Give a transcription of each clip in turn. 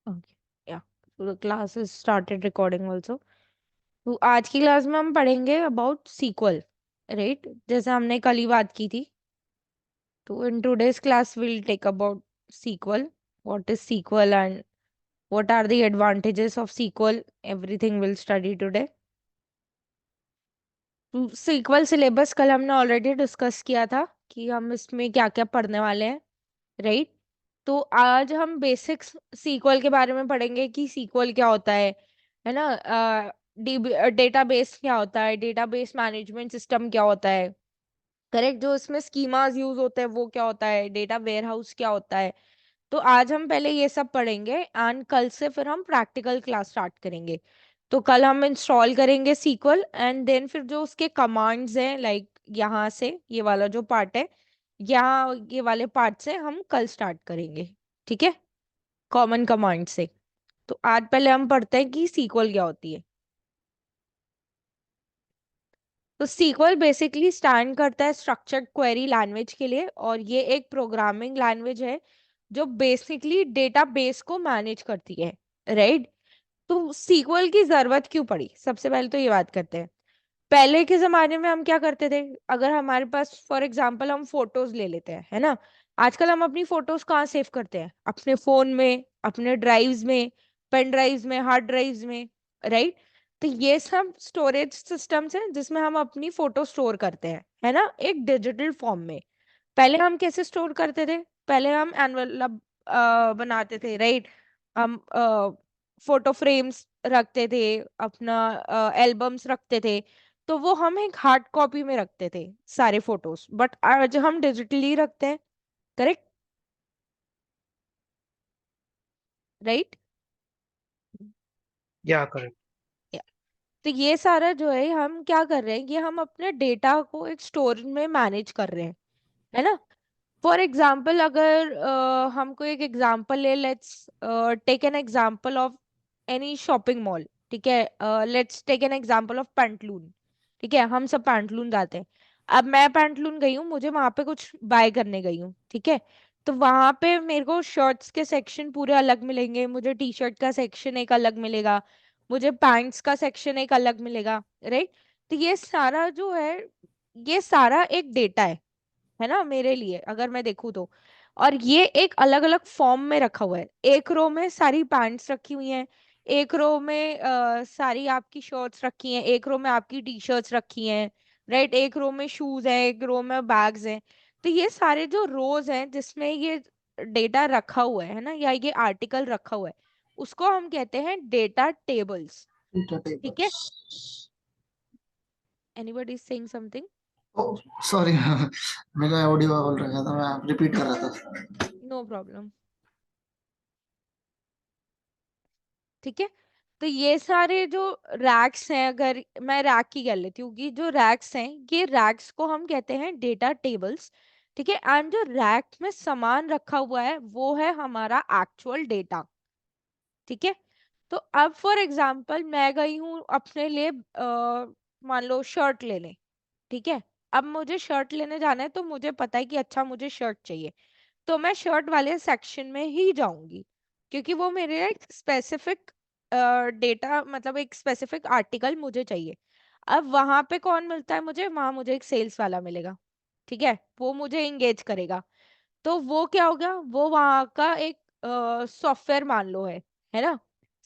Okay. Yeah. So the class is started recording also. तो आज की क्लास में हम पढ़ेंगे अबाउट सीक्वल, राइट, जैसे हमने कल ही बात की थी. तो in today's class will take about SQL, what is SQL and what are the advantages of SQL, everything will study today. तो सीक्वल सिलेबस कल हमने ऑलरेडी डिस्कस किया था कि हम इसमें क्या क्या पढ़ने वाले हैं, राइट. तो आज हम बेसिक्स सीक्वल के बारे में पढ़ेंगे कि सीक्वल क्या होता है ना. डेटाबेस क्या होता है, डेटाबेस मैनेजमेंट सिस्टम क्या होता है, करेक्ट, जो इसमें स्कीमास यूज होते हैं वो क्या होता है, डेटा वेयरहाउस क्या होता है. तो आज हम पहले ये सब पढ़ेंगे एंड कल से फिर हम प्रैक्टिकल क्लास स्टार्ट करेंगे. तो कल हम इंस्टॉल करेंगे सीक्वल एंड देन फिर जो उसके कमांड्स हैं, लाइक यहाँ से ये वाला जो पार्ट है, यहाँ ये वाले पार्ट से हम कल स्टार्ट करेंगे. ठीक है, कॉमन कमांड से. तो आज पहले हम पढ़ते हैं कि सीक्वल क्या होती है. तो सीक्वल बेसिकली स्टैंड करता है स्ट्रक्चर्ड क्वेरी लैंग्वेज के लिए, और ये एक प्रोग्रामिंग लैंग्वेज है जो बेसिकली डेटाबेस को मैनेज करती है, राइट. तो सीक्वल की जरूरत क्यों पड़ी, सबसे पहले तो ये बात करते हैं. पहले के जमाने में हम क्या करते थे, अगर हमारे पास फॉर एग्जांपल हम फोटोज ले लेते हैं, है ना. आजकल हम अपनी फोटोज कहाँ सेव करते हैं, अपने फोन में, अपने ड्राइव्स में, पेन ड्राइव्स में, हार्ड ड्राइव्स में, राइट. तो ये सब स्टोरेज सिस्टम्स हैं जिसमें हम अपनी फोटो स्टोर करते हैं, है ना, एक डिजिटल फॉर्म में. पहले हम कैसे स्टोर करते थे, पहले हम एनवलप बनाते थे, राइट. हम फोटो फ्रेम्स रखते थे, अपना एल्बम्स रखते थे. तो वो हम एक हार्ड कॉपी में रखते थे सारे फोटोज, बट आज हम डिजिटली रखते हैं, करेक्ट, राइट. या करेक्ट। तो ये सारा जो है हम क्या कर रहे हैं, ये हम अपने डेटा को एक स्टोर में मैनेज कर रहे हैं, है ना. फॉर एग्जाम्पल अगर हमको एक एग्जाम्पल ले, let's take an example of any shopping mall. ठीक है, let's take an example of Pantaloon. ठीक है, हम सब पैंटलून जाते हैं. अब मैं पैंटलून गई हूँ, मुझे वहां पे कुछ बाय करने गई हूँ, ठीक है. तो वहां पे मेरे को शर्ट्स के सेक्शन पूरे अलग मिलेंगे, मुझे टी शर्ट का सेक्शन एक अलग मिलेगा, मुझे पैंट्स का सेक्शन एक अलग मिलेगा, राइट. तो ये सारा जो है, ये सारा एक डेटा है ना मेरे लिए, अगर मैं देखूँ तो. और ये एक अलग अलग फॉर्म में रखा हुआ है, एक रो में सारी पैंट्स रखी हुई हैं, एक रो में सारी आपकी शर्ट्स रखी हैं, एक रो में आपकी टी शर्ट्स रखी हैं, राइट, एक रो में शूज हैं, एक रो में बैग्स हैं. तो ये सारे जो रोज हैं जिसमें ये डेटा रखा हुआ है ना, या ये आर्टिकल रखा हुआ है, उसको हम कहते हैं डेटा टेबल्स. ठीक है, एनीबॉडी सेइंग समथिंग. सॉरी मेरा ऑडियो बोल रहा था, मैं रिपीट कर रहा था। No problem. ठीक है, तो ये सारे जो रैक्स हैं, अगर मैं रैक की कह लेती हूँ कि जो रैक्स हैं, ये रैक्स को हम कहते हैं डेटा टेबल्स. ठीक है, एंड जो रैक में सामान रखा हुआ है वो है हमारा एक्चुअल डेटा. ठीक है. तो अब फॉर एग्जांपल मैं गई हूँ अपने लिए मान लो शर्ट लेने. ठीक है, अब मुझे शर्ट लेने जाना है, तो मुझे पता है कि अच्छा मुझे शर्ट चाहिए, तो मैं शर्ट वाले सेक्शन में ही जाऊंगी, क्योंकि वो मेरे एक स्पेसिफिक डेटा, मतलब एक स्पेसिफिक आर्टिकल मुझे चाहिए. अब वहां पे कौन मिलता है मुझे, वहां मुझे एक सेल्स वाला मिलेगा. ठीक है, वो मुझे इंगेज करेगा. तो वो क्या होगा, वो वहां का एक सॉफ्टवेयर मान लो है ना,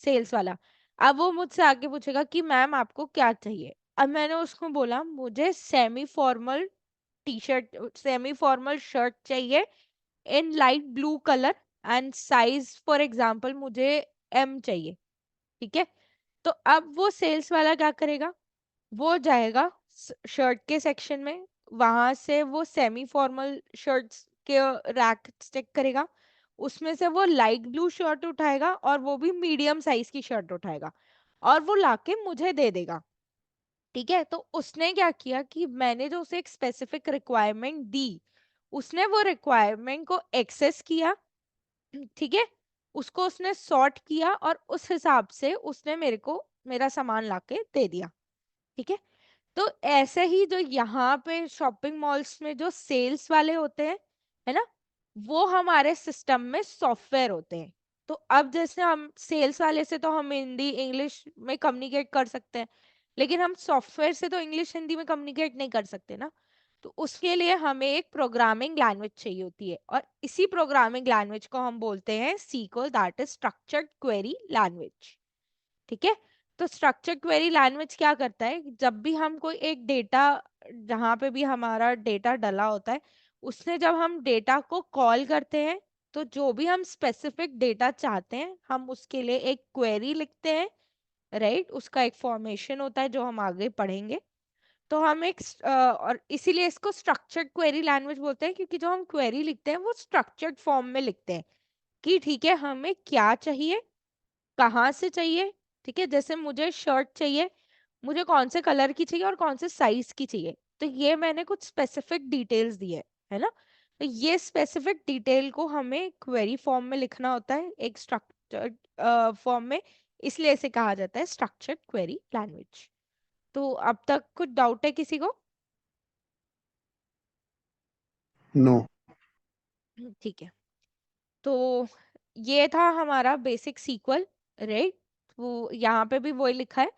सेल्स वाला. अब वो मुझसे आगे पूछेगा कि मैम आपको क्या चाहिए. अब मैंने उसको बोला मुझे semi formal T shirt, semi formal shirt चाहिए in light blue colour, and size for example मुझे एम चाहिए. ठीक है, तो अब वो सेल्स वाला क्या करेगा, वो जाएगा शर्ट के सेक्शन में, वहां से वो सेमी फॉर्मल शर्ट्स के रैक चेक करेगा, उसमें से वो लाइट ब्लू शर्ट उठाएगा और वो भी मीडियम साइज की शर्ट उठाएगा, और वो लाके मुझे दे देगा. ठीक है, तो उसने क्या किया कि मैंने जो उसे एक स्पेसिफिक रिक्वायरमेंट दी, उसने वो रिक्वायरमेंट को एक्सेस किया. ठीक है, उसको उसने सॉर्ट किया और उस हिसाब से उसने मेरे को मेरा सामान लाके दे दिया. ठीक है, तो ऐसे ही जो यहाँ पे शॉपिंग मॉल्स में जो सेल्स वाले होते हैं, है ना, वो हमारे सिस्टम में सॉफ्टवेयर होते हैं. तो अब जैसे हम सेल्स वाले से तो हम हिंदी इंग्लिश में कम्युनिकेट कर सकते हैं, लेकिन हम सॉफ्टवेयर से तो इंग्लिश हिंदी में कम्युनिकेट नहीं कर सकते ना। तो उसके लिए हमें एक प्रोग्रामिंग लैंग्वेज चाहिए होती है, और इसी प्रोग्रामिंग लैंग्वेज को हम बोलते हैं SQL, that is structured query language. ठीक है। तो स्ट्रक्चर्ड क्वेरी लैंग्वेज क्या करता है, जब भी हम कोई एक डेटा, जहां पे भी हमारा डेटा डला होता है, उसने जब हम डेटा को कॉल करते हैं, तो जो भी हम स्पेसिफिक डेटा चाहते हैं हम उसके लिए एक क्वेरी लिखते हैं, राइट। उसका एक फॉर्मेशन होता है जो हम आगे पढ़ेंगे। तो हम और इसीलिए इसको स्ट्रक्चर्ड क्वेरी लैंग्वेज बोलते हैं, क्योंकि जो हम क्वेरी लिखते हैं वो स्ट्रक्चर्ड फॉर्म में लिखते हैं कि ठीक है हमें क्या चाहिए, कहाँ से चाहिए। ठीक है, जैसे मुझे शर्ट चाहिए, मुझे कौन से कलर की चाहिए और कौन से साइज की चाहिए, तो ये मैंने कुछ स्पेसिफिक डिटेल्स दी है ना। तो ये स्पेसिफिक डिटेल को हमें क्वेरी फॉर्म में लिखना होता है, एक स्ट्रक्चर्ड फॉर्म में, इसलिए इसे कहा जाता है स्ट्रक्चर्ड क्वेरी लैंग्वेज। तो अब तक कुछ डाउट है किसी को? नो। ठीक है। तो ये था हमारा बेसिक सीक्वल, राइट। वो यहाँ पे भी वही लिखा है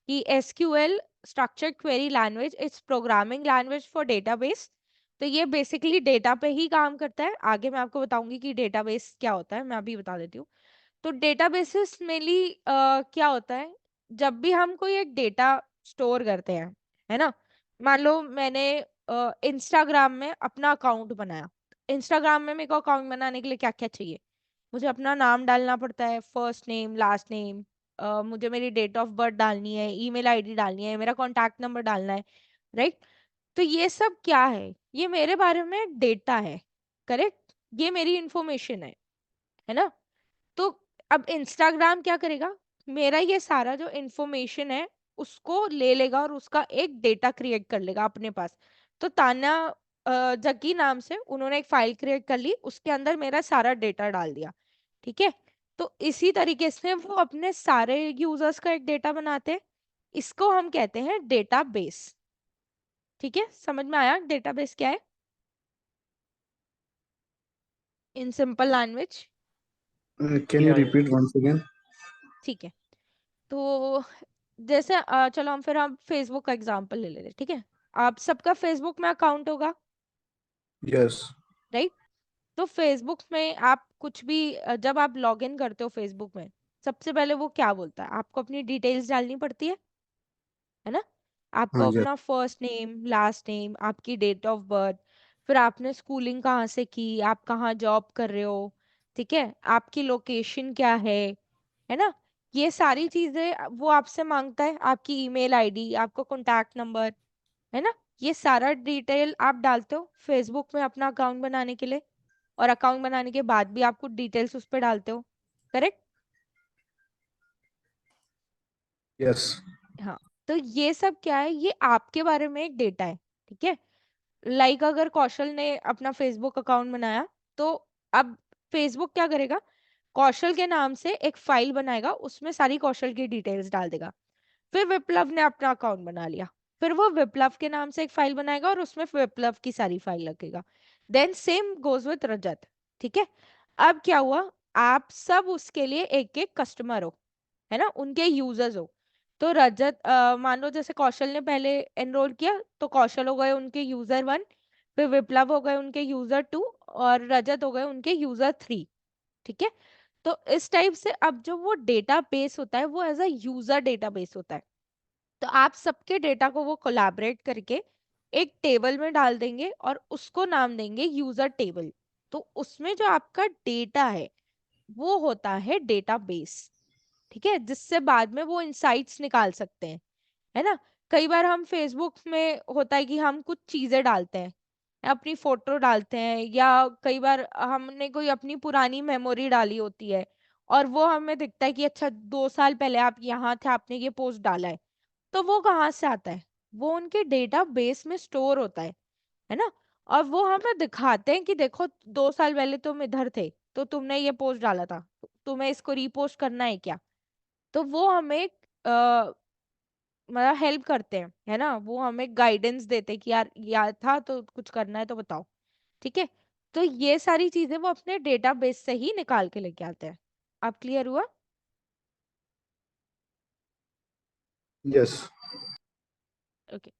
कि SQL structured query language is programming language for database. तो ये बेसिकली डेटा पे ही काम करता है। आगे मैं आपको बताऊंगी कि डेटाबेस क्या होता है, मैं अभी बता देती हूँ। तो डेटाबेसेस मेनली क्या होता है, जब भी हम कोई एक डेटा स्टोर करते हैं, है ना। मान लो मैंने इंस्टाग्राम में अपना अकाउंट बनाया। इंस्टाग्राम में मेरे को अकाउंट बनाने के लिए क्या क्या चाहिए, मुझे अपना नाम डालना पड़ता है, फर्स्ट नेम लास्ट नेम, मुझे मेरी डेट ऑफ बर्थ डालनी है, ईमेल आईडी डालनी है, मेरा कॉन्टैक्ट नंबर डालना है, राइट। तो ये सब क्या है, ये मेरे बारे में डेटा है, करेक्ट। ये मेरी इंफॉर्मेशन है ना। तो अब इंस्टाग्राम क्या करेगा, मेरा ये सारा जो इंफॉर्मेशन है उसको ले लेगा और उसका एक डेटा क्रिएट कर लेगा अपने पास। तो तान्या जग्गी नाम से उन्होंने एक फाइल क्रिएट कर ली, उसके अंदर मेरा सारा डेटा डाल दिया। ठीक है। तो इसी तरीके से वो अपने सारे यूजर्स का एक डेटा बनाते हैं, इसको हम कहते हैं डेटाबेस। ठीक है, समझ में आया डेटाबेस क्या है in simple language? Can you repeat once again? ठीक है। तो जैसे चलो हम फेसबुक का एग्जांपल ले लेते हैं, ठीक है। आप सबका फेसबुक में अकाउंट होगा, यस। राइट। तो फेसबुक में आप कुछ भी जब आप लॉग इन करते हो फेसबुक में, सबसे पहले वो क्या बोलता है, आपको अपनी डिटेल्स डालनी पड़ती है ना। आपको हाँ, यस। अपना फर्स्ट नेम लास्ट नेम, आपकी डेट ऑफ बर्थ, फिर आपने स्कूलिंग कहाँ से की, आप कहाँ जॉब कर रहे हो, ठीक है, आपकी लोकेशन क्या है ना। ये सारी चीजें वो आपसे मांगता है, आपकी ईमेल आईडी, आपका कॉन्टैक्ट नंबर, है ना। ये सारा डिटेल आप डालते हो फेसबुक में अपना अकाउंट बनाने के लिए, और अकाउंट बनाने के बाद भी आप कुछ डिटेल्स उस पर डालते हो, करेक्ट। यस। हाँ। तो ये सब क्या है, ये आपके बारे में एक डेटा है, ठीक है। अगर कौशल ने अपना फेसबुक अकाउंट बनाया, तो अब फेसबुक क्या करेगा, कौशल के नाम से एक फाइल बनाएगा, उसमें सारी कौशल की डिटेल्स डाल देगा। फिर विप्लव ने अपना अकाउंट बना लिया, फिर वो विप्लव के नाम से एक फाइल बनाएगा और उसमें विप्लव की सारी फाइल रखेगा। देन सेम गोज विथ रजत। ठीक है। अब क्या हुआ, आप सब उसके लिए एक एक कस्टमर हो, है ना, उनके यूजर्स हो। तो रजत मान लो जैसे कौशल ने पहले एनरोल किया, तो कौशल हो गए उनके यूजर 1, फिर विप्लव हो गए उनके यूजर 2, और रजत हो गए उनके यूजर 3। ठीक है। तो इस टाइप से अब जो वो डेटा बेस होता है वो as a user data base होता है। तो आप सबके डेटा को वो कोलैबोरेट करके एक टेबल में डाल देंगे और उसको नाम देंगे यूजर टेबल। तो उसमें जो आपका डेटा है वो होता है डेटाबेस। ठीक है, जिससे बाद में वो इंसाइट्स निकाल सकते हैं, है ना। कई बार हम फेसबुक में होता है कि हम कुछ चीजें डालते हैं, अपनी फोटो डालते हैं, या कई बार हमने कोई अपनी पुरानी मेमोरी डाली होती है, और वो हमें दिखता है कि अच्छा 2 साल पहले आप यहाँ थे, आपने ये पोस्ट डाला है। तो वो कहाँ से आता है, वो उनके डेटा बेस में स्टोर होता है ना। और वो हमें दिखाते हैं कि देखो 2 साल पहले तुम इधर थे, तो तुमने ये पोस्ट डाला था, तुम्हें इसको रीपोस्ट करना है क्या। तो वो हमें मतलब हेल्प करते हैं, है ना, वो हमें गाइडेंस देते हैं कि यार याद था तो कुछ करना है तो बताओ। ठीक है। तो ये सारी चीजें वो अपने डेटाबेस से ही निकाल के लेके आते हैं। आप क्लियर हुआ? यस। ओके.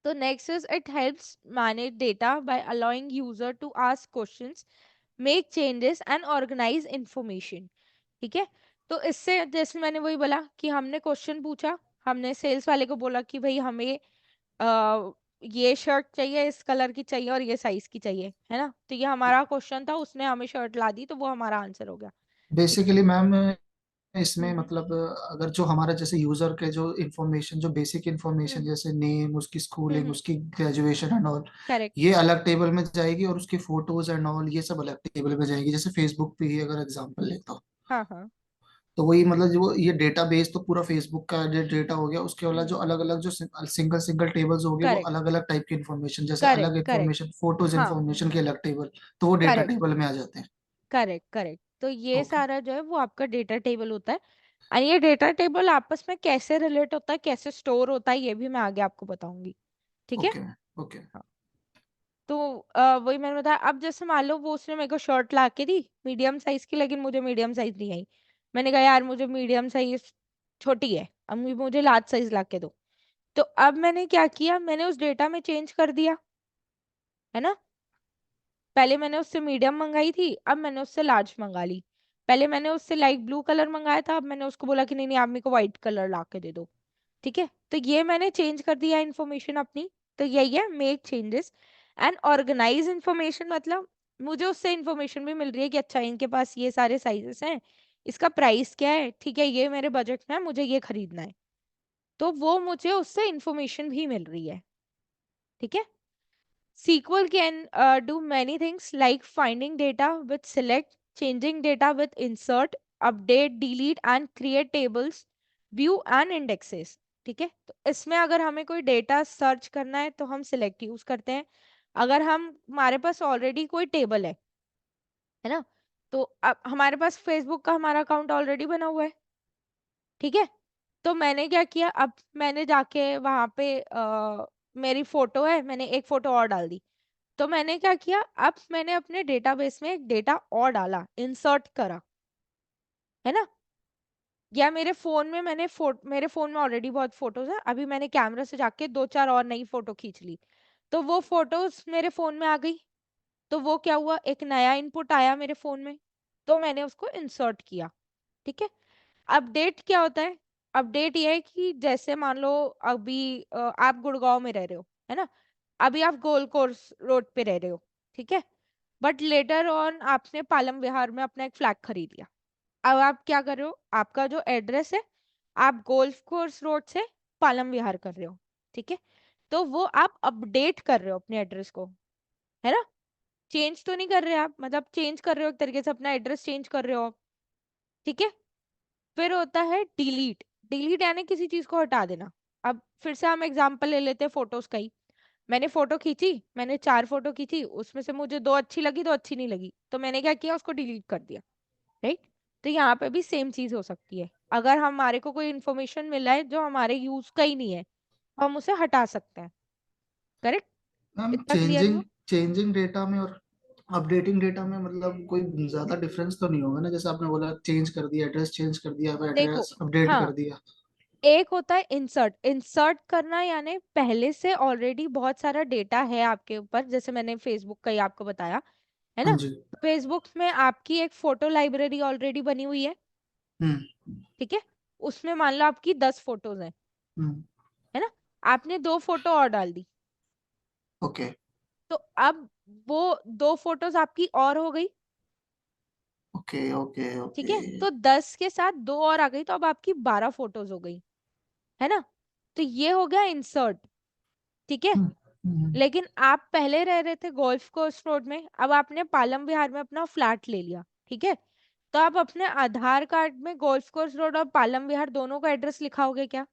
तो next is it helps manage data by allowing user to ask questions, make changes and organise information. ठीक है. तो इससे जैसे मैंने वही बोला कि हमने क्वेश्चन पूछा, हमने सेल्स वाले को बोला कि भाई हमें ये शर्ट चाहिए, इस कलर की चाहिए और ये साइज की चाहिए, है ना. तो ये हमारा क्वेश्चन था, उसने हमें शर्ट ला दी, तो वो हमारा आंसर हो गया. ठीक है. बेसिकली मैम इसमें हम्म. मतलब अगर जो हमारा जैसे यूजर के जो इंफॉर्मेशन, जो बेसिक इंफॉर्मेशन हम्म. जैसे नेम, उसकी स्कूलिंग, हम्म. उसकी ग्रेजुएशन एंड ऑल, करेक्ट. ये अलग टेबल में जाएगी, और उसकी फोटोज एंड ऑल ये सब अलग टेबल में जाएगी। जैसे फेसबुक पे ही अगर एग्जांपल लेता हूँ, हाँ हाँ. तो वही मतलब जो ये डेटाबेस तो पूरा फेसबुक का डेटा हो गया, उसके वाला जो हम्म. अलग अलग जो सिंगल सिंगल टेबल्स हो गए वो करेक्ट. अलग अलग टाइप की इंफॉर्मेशन, जैसे करेक्ट. अलग करेक्ट. इंफॉर्मेशन, फोटोज हाँ. इंफॉर्मेशन के अलग टेबल, तो वो डेटा करेक्ट. टेबल में आ जाते हैं। करेक्ट. करेक्ट. तो ये ओके। सारा जो है वो आपका डेटा टेबल होता है. और ये डेटा टेबल आपस में कैसे रिलेट होता है, कैसे स्टोर होता है, ये भी मैं आगे आपको बताऊंगी. ठीक है. ओके। ओके। हाँ. तो वही मैंने बताया. अब जैसे मान लो वो उसने मेरे को शर्ट ला के दी मीडियम साइज की, लेकिन मुझे मीडियम साइज नहीं आई. मैंने कहा यार मुझे मीडियम साइज छोटी है, अब मुझे लार्ज साइज ला के दो. तो अब मैंने क्या किया, मैंने उस डेटा में चेंज कर दिया, है ना. पहले मैंने उससे मीडियम मंगाई थी, अब मैंने उससे लार्ज मंगा ली. पहले मैंने उससे लाइट ब्लू कलर मंगाया था, अब मैंने उसको बोला कि नहीं नहीं आप मेरे को व्हाइट कलर ला के दे दो. ठीक है. तो ये मैंने चेंज कर दिया इन्फॉर्मेशन अपनी. तो यही है make changes and organise information. मतलब मुझे उससे इन्फॉर्मेशन भी मिल रही है कि अच्छा इनके पास ये सारे साइजेस हैं, इसका प्राइस क्या है, ठीक है, ये मेरे बजट में है, मुझे ये खरीदना है. तो वो मुझे उससे इन्फॉर्मेशन भी मिल रही है. ठीक है. SQL can do many things like finding data with select, changing data with insert, update, delete and create tables, view and indexes. ठीक है. तो इसमें अगर हमें कोई डेटा सर्च करना है तो हम सिलेक्ट यूज करते हैं. अगर हम हमारे पास ऑलरेडी कोई टेबल है ना, तो अब हमारे पास फेसबुक का हमारा अकाउंट ऑलरेडी बना हुआ है. ठीक है. तो मैंने क्या किया, अब मैंने जाके वहां पे मेरी फोटो है, मैंने एक फोटो और डाल दी. तो मैंने क्या किया, अब मैंने अपने डेटाबेस में एक डेटा और डाला, इंसर्ट करा, है ना. या मेरे फोन में मेरे फोन में ऑलरेडी बहुत फोटोज है, अभी मैंने कैमरा से जाके दो चार और नई फोटो खींच ली, तो वो फोटोज मेरे फोन में आ गई. तो वो क्या हुआ, एक नया इनपुट आया मेरे फोन में, तो मैंने उसको इंसर्ट किया. ठीक है. अपडेट क्या होता है, अपडेट ये है कि जैसे मान लो अभी आप गुड़गांव में रह रहे हो, है ना. अभी आप गोल कोर्स रोड पे रह रहे हो. ठीक है. बट लेटर ऑन आपने पालम विहार में अपना एक फ्लैट खरीद लिया. अब आप क्या कर रहे हो, आपका जो एड्रेस है, आप गोल्फ कोर्स रोड से पालम विहार कर रहे हो. ठीक है. तो वो आप अपडेट कर रहे हो अपने एड्रेस को, है ना. चेंज तो नहीं कर रहे आप, मतलब चेंज कर रहे हो एक तरीके से, अपना एड्रेस चेंज कर रहे हो आप. ठीक है. फिर होता है डिलीट. डिलीट यानी किसी चीज को हटा देना. अब फिर से हम एग्जांपल ले लेते हैं फोटोज का ही. मैंने फोटो खींची, मैंने 4 फोटो खींची, उसमें से मुझे 2 अच्छी लगी, 2 अच्छी नहीं लगी, तो मैंने क्या किया, उसको डिलीट कर दिया. राइट. तो यहाँ पे भी सेम चीज हो सकती है. अगर हमारे को कोई इन्फॉर्मेशन मिला है जो हमारे यूज का ही नहीं है, तो हम उसे हटा सकते हैं. करेक्ट. मैम इतना क्लियर चेंजिंग हुआ? चेंजिंग डेटा में और अपडेटिंग डेटा में मतलब कोई ज्यादा डिफरेंस तो नहीं होगा ना? जैसे आपने बोला चेंज कर दिया, एड्रेस चेंज कर दिया, देखो. एड्रेस अपडेट हाँ. कर दिया। एक होता है इंसर्ट. इंसर्ट करना यानी पहले से ऑलरेडी बहुत सारा डेटा है आपके ऊपर, जैसे मैंने फेसबुक का ही आपको बताया, है हाँ ना. जी। फेसबुक में आपकी एक फोटो लाइब्रेरी ऑलरेडी बनी हुई है. हम्म। ठीक है. उसमें मान लो आपकी 10 फोटोज हैं, हम्म। है ना. आपने 2 फोटो और डाल दी, ओके। तो अब वो 2 फोटोज आपकी और हो गई. ओके। ओके। ठीक ओके। है. तो 10 के साथ 2 और आ गई, तो अब आपकी 12 फोटोज हो गई, है ना. तो ये हो गया इंसर्ट. ठीक है. हम्म। हम्म। लेकिन आप पहले रह रहे थे गोल्फ कोर्स रोड में, अब आपने पालम विहार में अपना फ्लैट ले लिया. ठीक है. तो आप अपने आधार कार्ड में गोल्फ कोर्स रोड और पालम विहार दोनों का एड्रेस लिखाओगे क्या?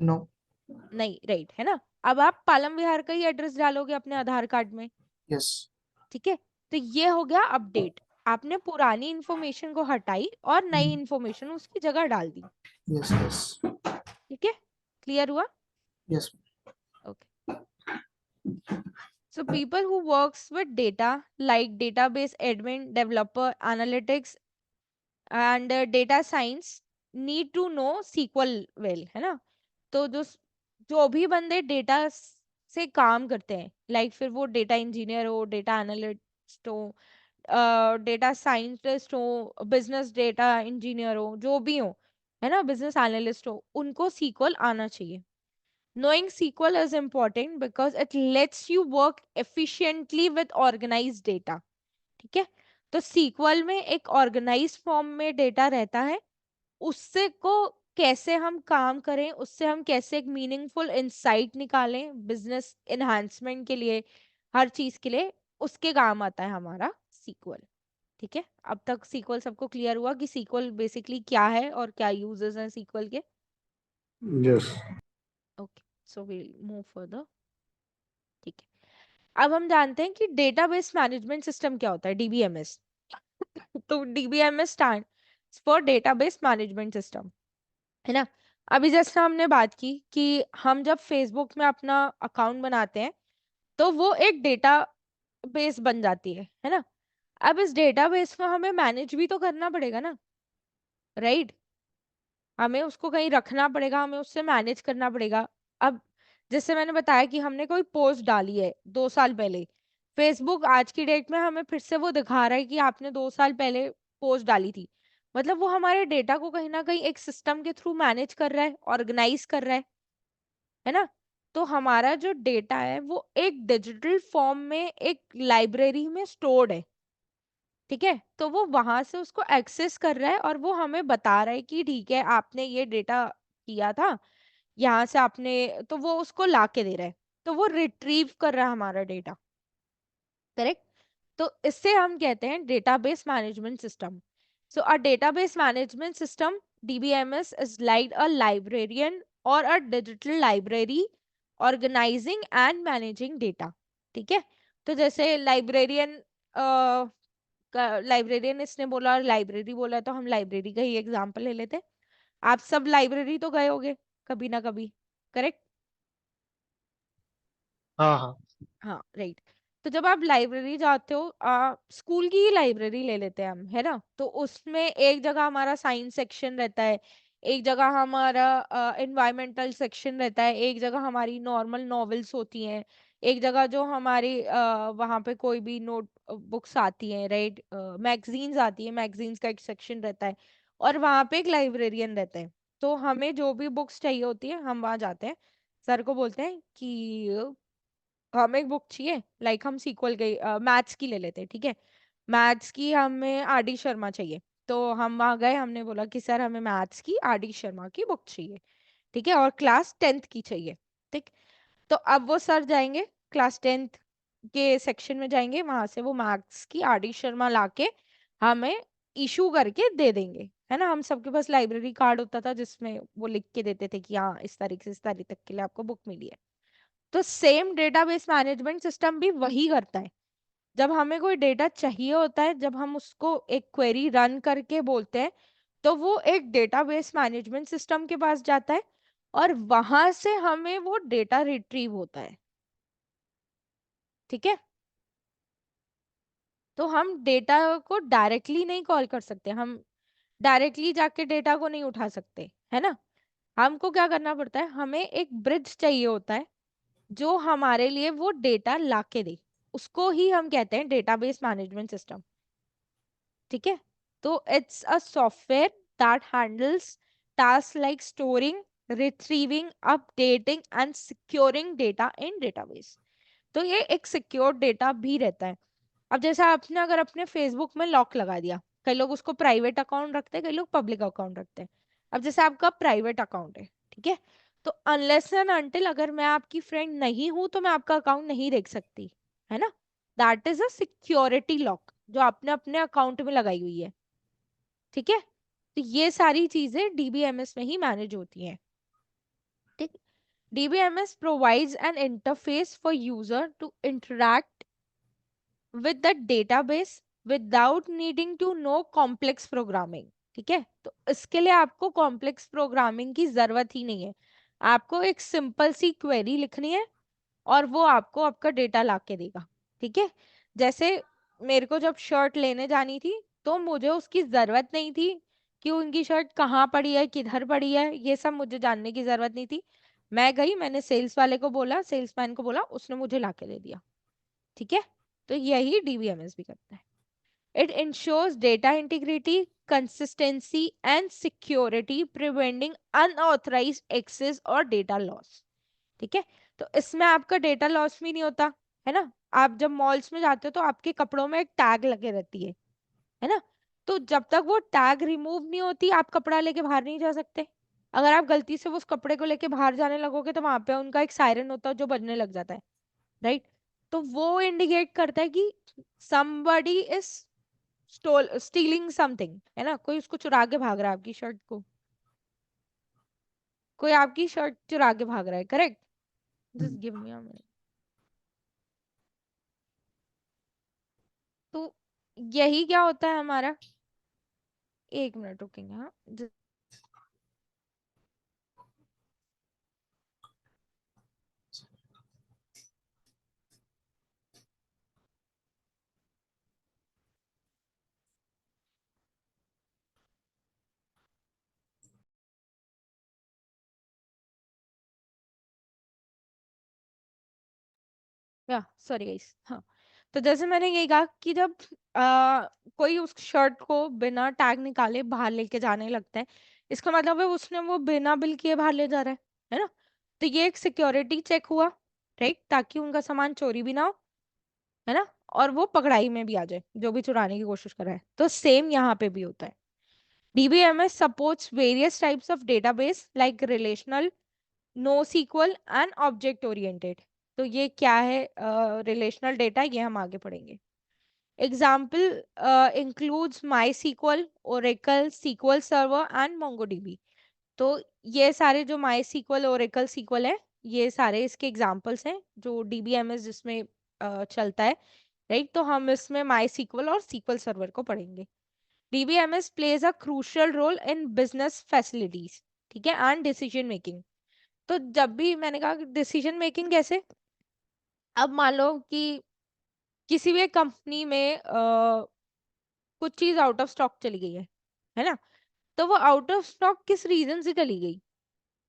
नो। नहीं. राइट, है ना. अब आप पालम विहार का ही एड्रेस डालोगे अपने आधार कार्ड में. यस। ठीक है. तो ये हो गया अपडेट. आपने पुरानी इंफॉर्मेशन को हटाई और नई इंफॉर्मेशन उसकी जगह डाल दी. यस। यस। ठीक है. क्लियर हुआ? Yes. Okay. So people who works with data like database admin, developer, analytics and data science need to know SQL well, है ना। तो जो जो भी बंदे डेटा से काम करते हैं, लाइक फिर वो डेटा इंजीनियर हो, डेटा एनालिस्ट हो, डेटा साइंटिस्ट हो, बिजनेस डेटा इंजीनियर हो, जो भी हो, है ना, बिजनेस एनालिस्ट हो, उनको सीक्वल आना चाहिए। Knowing SQL is important because it lets you work efficiently with organized data. ठीक है। तो SQL में एक ऑर्गेनाइज फॉर्म में डेटा रहता है, उससे को कैसे हम काम करें, उससे हम कैसे एक मीनिंगफुल इंसाइट निकालें बिजनेस एनहांसमेंट के लिए, हर चीज के लिए, उसके काम आता है हमारा सीक्वल। ठीक है, अब तक सीक्वल सबको क्लियर हुआ कि सीक्वल बेसिकली क्या है और क्या यूजेस हैं सीक्वल के। Yes. Okay, so will move further. ठीक है, अब हम जानते हैं कि डेटाबेस मैनेजमेंट सिस्टम क्या होता है, डीबीएमएस। तो DBMS stand for database management system, है ना। अभी जैसे हमने बात की कि हम जब फेसबुक में अपना अकाउंट बनाते हैं तो वो एक डेटा बेस बन जाती है ना। अब इस डेटाबेस को हमें मैनेज भी तो करना पड़ेगा ना, राइट। हमें उसको कहीं रखना पड़ेगा, हमें उससे मैनेज करना पड़ेगा। अब जैसे मैंने बताया कि हमने कोई पोस्ट डाली है 2 साल पहले, फेसबुक आज की डेट में हमें फिर से वो दिखा रहा है कि आपने 2 साल पहले पोस्ट डाली थी। मतलब वो हमारे डेटा को कहीं ना कहीं एक सिस्टम के थ्रू मैनेज कर रहा है, ऑर्गेनाइज कर रहा है ना। तो हमारा जो डेटा है वो एक डिजिटल फॉर्म में एक लाइब्रेरी में स्टोर्ड है। ठीक है, तो वो वहां से उसको एक्सेस कर रहा है और वो हमें बता रहा है कि ठीक है आपने ये डेटा किया था, यहाँ से आपने, तो वो उसको ला के दे रहा है। तो वो रिट्रीव कर रहा है हमारा डेटा, करेक्ट। तो इससे हम कहते हैं database management system. So a database management system, DBMS, is like a librarian or a digital library organising and managing data. ठीक है, तो जैसे लाइब्रेरियन, लाइब्रेरियन इसने बोला और लाइब्रेरी बोला, तो हम लाइब्रेरी का ही एग्जांपल ले लेते हैं। आप सब लाइब्रेरी तो गए होगे कभी ना कभी, करेक्ट। हाँ हाँ। हाँ, राइट। तो जब आप लाइब्रेरी जाते हो, स्कूल की ही लाइब्रेरी ले लेते हैं हम, है ना। तो उसमें एक जगह हमारा साइंस सेक्शन रहता है, एक जगह हमारा एनवायरमेंटल सेक्शन रहता है, एक जगह हमारी नॉर्मल नॉवेल्स होती हैं, एक जगह जो हमारी वहाँ पे कोई भी नोट बुक्स आती हैं, राइट, मैगजीन्स आती है, मैगजीन्स का एक सेक्शन रहता है, और वहाँ पे एक लाइब्रेरियन रहता है। तो हमें जो भी बुक्स चाहिए होती है हम वहाँ जाते हैं, सर को बोलते हैं कि हमें एक बुक चाहिए, लाइक हम सीक्वल के मैथ्स की ले लेते हैं, ठीक है। मैथ्स की हमें आर डी शर्मा चाहिए। तो हम वहां गए, हमने बोला कि सर हमें मैथ्स की आर डी शर्मा की बुक चाहिए, ठीक है, और क्लास 10th की चाहिए। ठीक, तो अब वो सर जाएंगे क्लास 10th के सेक्शन में, जाएंगे वहां से वो मैथ्स की आर डी शर्मा लाके हमें इशू करके दे देंगे, है ना। हम सबके पास लाइब्रेरी कार्ड होता था जिसमें वो लिख के देते थे कि हाँ इस तारीख से इस तारीख तक के लिए आपको बुक मिली है। तो सेम डेटाबेस मैनेजमेंट सिस्टम भी वही करता है। जब हमें कोई डेटा चाहिए होता है, जब हम उसको एक क्वेरी रन करके बोलते हैं, तो वो एक डेटाबेस मैनेजमेंट सिस्टम के पास जाता है और वहां से हमें वो डेटा रिट्रीव होता है। ठीक है, तो हम डेटा को डायरेक्टली नहीं कॉल कर सकते, हम डायरेक्टली जाके डेटा को नहीं उठा सकते, है ना। हमको क्या करना पड़ता है, हमें एक ब्रिज चाहिए होता है जो हमारे लिए वो डेटा लाके दे, उसको ही हम कहते हैं डेटाबेस मैनेजमेंट सिस्टम। ठीक है, तो it's a software that handles task like storing, retrieving, updating and securing data in database. तो ये एक सिक्योर डेटा भी रहता है। अब जैसे आपने अगर अपने फेसबुक में लॉक लगा दिया, कई लोग उसको प्राइवेट अकाउंट रखते हैं, कई लोग पब्लिक अकाउंट रखते हैं। अब जैसे आपका प्राइवेट अकाउंट है, ठीक है, तो अनलेस एंड अनटिल अगर मैं आपकी फ्रेंड नहीं हूं तो मैं आपका अकाउंट नहीं देख सकती, है ना। That is a security lock जो आपने अपने अकाउंट में लगाई हुई है। ठीक है, तो ये सारी चीजें डीबीएमएस में ही मैनेज होती हैं। ठीक, DBMS provides an interface for user to interact with the database without needing to know complex programming। ठीक है, तो इसके लिए आपको कॉम्प्लेक्स प्रोग्रामिंग की जरूरत ही नहीं है। आपको एक सिंपल सी क्वेरी लिखनी है और वो आपको आपका डेटा ला के देगा। ठीक है, जैसे मेरे को जब शर्ट लेने जानी थी तो मुझे उसकी जरूरत नहीं थी कि उनकी शर्ट कहाँ पड़ी है, किधर पड़ी है, ये सब मुझे जानने की जरूरत नहीं थी। मैं गई, मैंने सेल्स वाले को बोला, सेल्समैन को बोला, उसने मुझे लाके दे दिया। ठीक है। तो यही डीबीएमएस भी करता है। It ensures data integrity, consistency and security, preventing unauthorised access और डेटा लॉस। ठीक है। तो इसमें आपका डेटा लॉस भी नहीं होता, है ना। आप जब मॉल्स में जाते हो तो आपके कपड़ों में एक टैग लगे रहती है ना। तो जब तक वो टैग रिमूव नहीं होती आप कपड़ा लेके बाहर नहीं जा सकते। अगर आप गलती से उस कपड़े को लेके बाहर जाने लगोगे तो वहां पे उनका एक सायरन होता है जो बजने लग जाता है, राइट। तो वो इंडिकेट करता है कि somebody इज स्टीलिंग समथिंग, है ना, कोई उसको चुरा के भाग रहा है आपकी शर्ट को, कोई आपकी शर्ट चुरा के भाग रहा है, correct. Just give me a minute. तो यही क्या होता है हमारा, एक मिनट रुकेंगे, हाँ। या सॉरी गाइस, हाँ। तो जैसे मैंने यही कहा कि जब कोई उस शर्ट को बिना टैग निकाले बाहर लेके जाने लगता है, इसका मतलब है उसने वो बिना बिल किए बाहर ले जा रहा है ना। तो ये एक सिक्योरिटी चेक हुआ, राइट, ताकि उनका सामान चोरी भी ना हो, है ना, और वो पकड़ाई में भी आ जाए जो भी चुराने की कोशिश कर रहा है। तो सेम यहाँ पे भी होता है। DBMS supports various types of database like relational, NoSQL and object oriented। तो ये क्या है रिलेशनल डेटा, ये हम आगे पढ़ेंगे। Example includes MySQL, Oracle, SQL Server and MongoDB। तो ये सारे जो MySQL, Oracle, SQL है, ये सारे इसके एग्जाम्पल्स हैं जो DBMS जिसमें चलता है, राइट। तो हम इसमें MySQL और SQL सर्वर को पढ़ेंगे। DBMS plays a crucial role in business facilities, ठीक है, एंड डिसीजन मेकिंग। तो जब भी मैंने कहा डिसीजन मेकिंग कैसे, अब मान लो कि किसी भी कंपनी में कुछ चीज आउट ऑफ स्टॉक चली गई है ना। तो वो आउट ऑफ स्टॉक किस रीजन से चली गई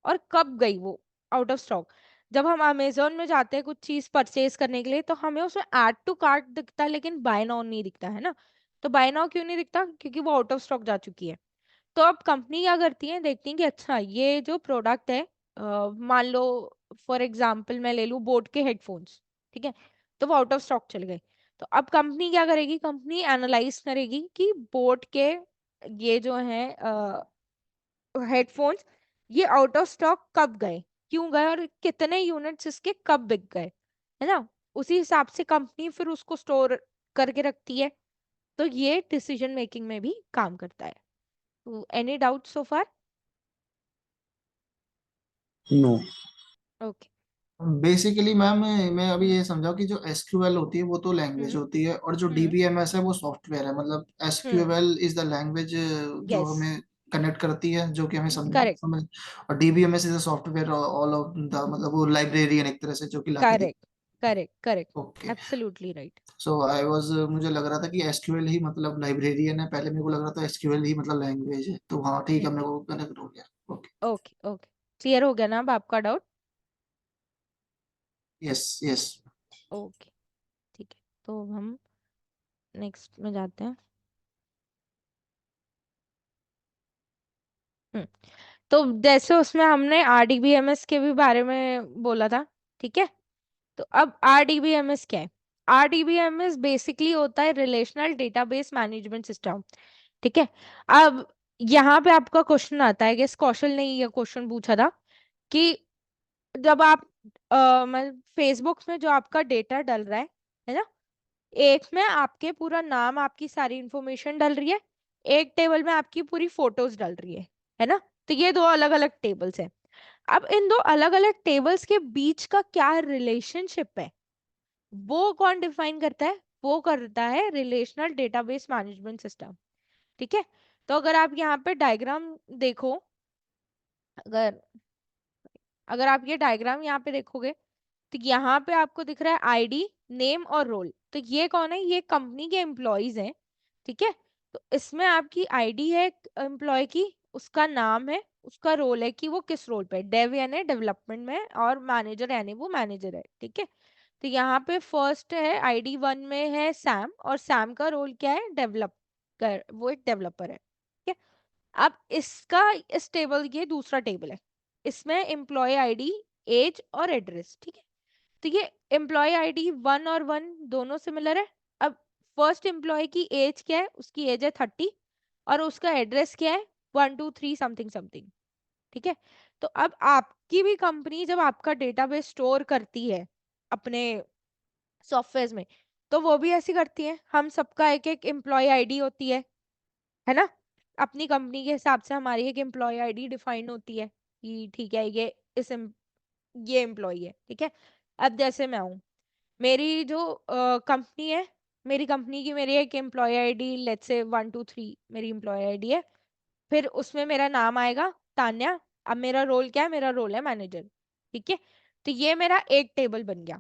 और कब गई वो आउट ऑफ स्टॉक। जब हम अमेजोन में जाते हैं कुछ चीज परचेज करने के लिए तो हमें उसमें ऐड टू कार्ट दिखता है लेकिन बाय नाउ नहीं दिखता, है ना। तो बाय नाउ क्यों नहीं दिखता, क्योंकि वो आउट ऑफ स्टॉक जा चुकी है। तो अब कंपनी क्या करती है, देखती है कि अच्छा ये जो प्रोडक्ट है, मान लो फॉर एग्जांपल मैं ले लूं बोट के हेडफोन्स, ठीक है, तो वो आउट ऑफ स्टॉक चल गए। तो अब कंपनी क्या करेगी, कंपनी एनालाइज करेगी कि बोट के ये जो है हेडफोन्स, ये आउट ऑफ स्टॉक कब गए, क्यों गए और कितने यूनिट्स इसके कब बिक गए, है ना। उसी हिसाब से कंपनी फिर उसको स्टोर करके रखती है। तो ये डिसीजन मेकिंग में भी काम करता है। तो एनी डाउट सो फार। नो। ओके। बेसिकली मैम मैं अभी ये समझा कि जो एसक्यूएल होती है वो तो लैंग्वेज हम्म। होती है, और जो हम्म। डीबीएमएस है वो सॉफ्टवेयर है। मतलब hmm. SQL is the language जो यस। हमें कनेक्ट करती है, जो कि हमें करेक्ट। समझ। और DBMS is a software all of the, मतलब वो लाइब्रेरियन एक तरह से जो कि लाके दे। Correct. Correct. Correct. Okay. Absolutely right. So I was, मुझे लग रहा था कि एसक्यूएल ही मतलब लाइब्रेरियन है, पहले मेरे को लग रहा था एसक्यूएल ही मतलब लैंग्वेज है। तो हाँ ठीक है, हम्म। मेरे को कनेक्ट हो गया। ओके। ओके। ओके। क्लियर हो गया ना अब आपका डाउट। Yes yes. ओके। ठीक है। तो हम नेक्स्ट में जाते हैं। हम्म। तो जैसे उसमें हमने RDBMS के भी बारे में बोला था, ठीक है। तो अब RDBMS क्या है। RDBMS बेसिकली होता है रिलेशनल डेटाबेस मैनेजमेंट सिस्टम, ठीक है। अब यहाँ पे आपका क्वेश्चन आता है कि कौशल ने ये क्वेश्चन पूछा था कि जब आप मैं फेसबुक में जो आपका डेटा डल रहा है ना, एक में आपके पूरा नाम आपकी सारी इंफॉर्मेशन डल रही है, एक टेबल में आपकी पूरी फोटोज डल रही है ना। तो ये दो अलग अलग टेबल्स हैं। अब इन दो अलग अलग टेबल्स के बीच का क्या रिलेशनशिप है, वो कौन डिफाइन करता है, वो करता है रिलेशनल डेटाबेस मैनेजमेंट सिस्टम, ठीक है। तो अगर आप यहाँ पे डायग्राम देखो, अगर अगर आप ये डायग्राम यहाँ पे देखोगे तो यहाँ पे आपको दिख रहा है आईडी, नेम और रोल। तो ये कौन है, ये कंपनी के एम्प्लॉयज हैं, ठीक है। तो इसमें आपकी आईडी है एम्प्लॉय की, उसका नाम है, उसका रोल है कि वो किस रोल पे, डेव यानी डेवलपमेंट में, और मैनेजर यानी वो मैनेजर है, ठीक है। तो यहाँ पे फर्स्ट है आईडी 1 में है सैम, और सैम का रोल क्या है, डेवलप कर, वो एक डेवलपर है, ठीक है। अब इसका, इस टेबल ये दूसरा टेबल है, इसमें एम्प्लॉय आईडी, एज और एड्रेस, ठीक है। तो ये एम्प्लॉय आईडी 1 और 1 दोनों सिमिलर है। अब फर्स्ट एम्प्लॉय की एज क्या है, उसकी एज है 30, और उसका एड्रेस क्या है, 123 समथिंग समथिंग, ठीक है। तो अब आपकी भी कंपनी जब आपका डेटाबेस स्टोर करती है अपने सॉफ्टवेयर में, तो वो भी ऐसी करती है, हम सबका एक एक एम्प्लॉय आईडी होती है ना। अपनी कंपनी के हिसाब से हमारी एक एम्प्लॉय आईडी डिफाइन होती है कि ठीक है ये ये एम्प्लॉय है, ठीक है। अब जैसे मैं हूँ, मेरी जो कंपनी है, मेरी कंपनी की मेरी एक एम्प्लॉय आईडी लेट्स से 123 मेरी एम्प्लॉय आईडी है। फिर उसमें मेरा नाम आएगा तान्या। अब मेरा रोल क्या है, मेरा रोल है मैनेजर, ठीक है। तो ये मेरा एक टेबल बन गया।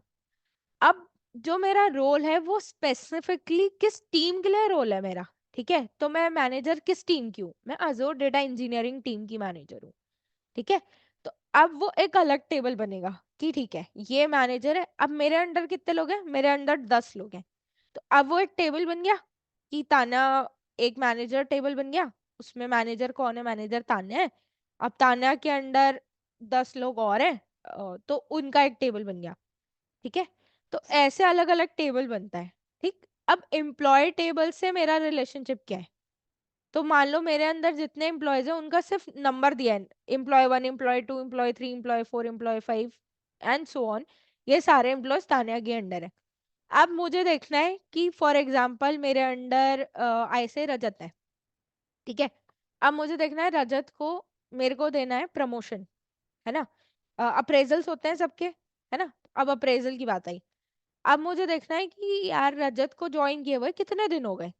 अब जो मेरा रोल है वो स्पेसिफिकली किस टीम के लिए रोल है मेरा, ठीक है। तो मैं मैनेजर किस टीम की हूँ, मैं अजोर डेटा इंजीनियरिंग टीम की मैनेजर हूँ, ठीक है। तो अब वो एक अलग टेबल बनेगा कि ठीक है ये मैनेजर है। अब मेरे अंडर कितने लोग हैं, मेरे अंडर 10 लोग हैं। तो अब वो एक टेबल बन गया कि तान्या, एक मैनेजर टेबल बन गया, उसमें मैनेजर कौन है, मैनेजर तान्या है। अब तान्या के अंडर 10 लोग और हैं, तो उनका एक टेबल बन गया, ठीक है। तो ऐसे अलग अलग टेबल बनता है, ठीक। अब एम्प्लॉय टेबल से मेरा रिलेशनशिप क्या है, तो मान लो मेरे अंदर जितने एम्प्लॉयज हैं उनका सिर्फ नंबर दिया है, employee 1, employee 2, employee 3, employee 4, employee 5 and so on. ये सारे एम्प्लॉयज तान्या के अंडर है। अब मुझे देखना है कि फॉर एग्जाम्पल मेरे अंडर ऐसे रजत है, ठीक है। अब मुझे देखना है रजत को, मेरे को देना है प्रमोशन, है ना। अप्रेजल्स होते हैं सबके, है ना। अब अप्रेजल की बात आई। अब मुझे देखना है कि यार रजत को ज्वाइन किए हुए कितने दिन हो गए,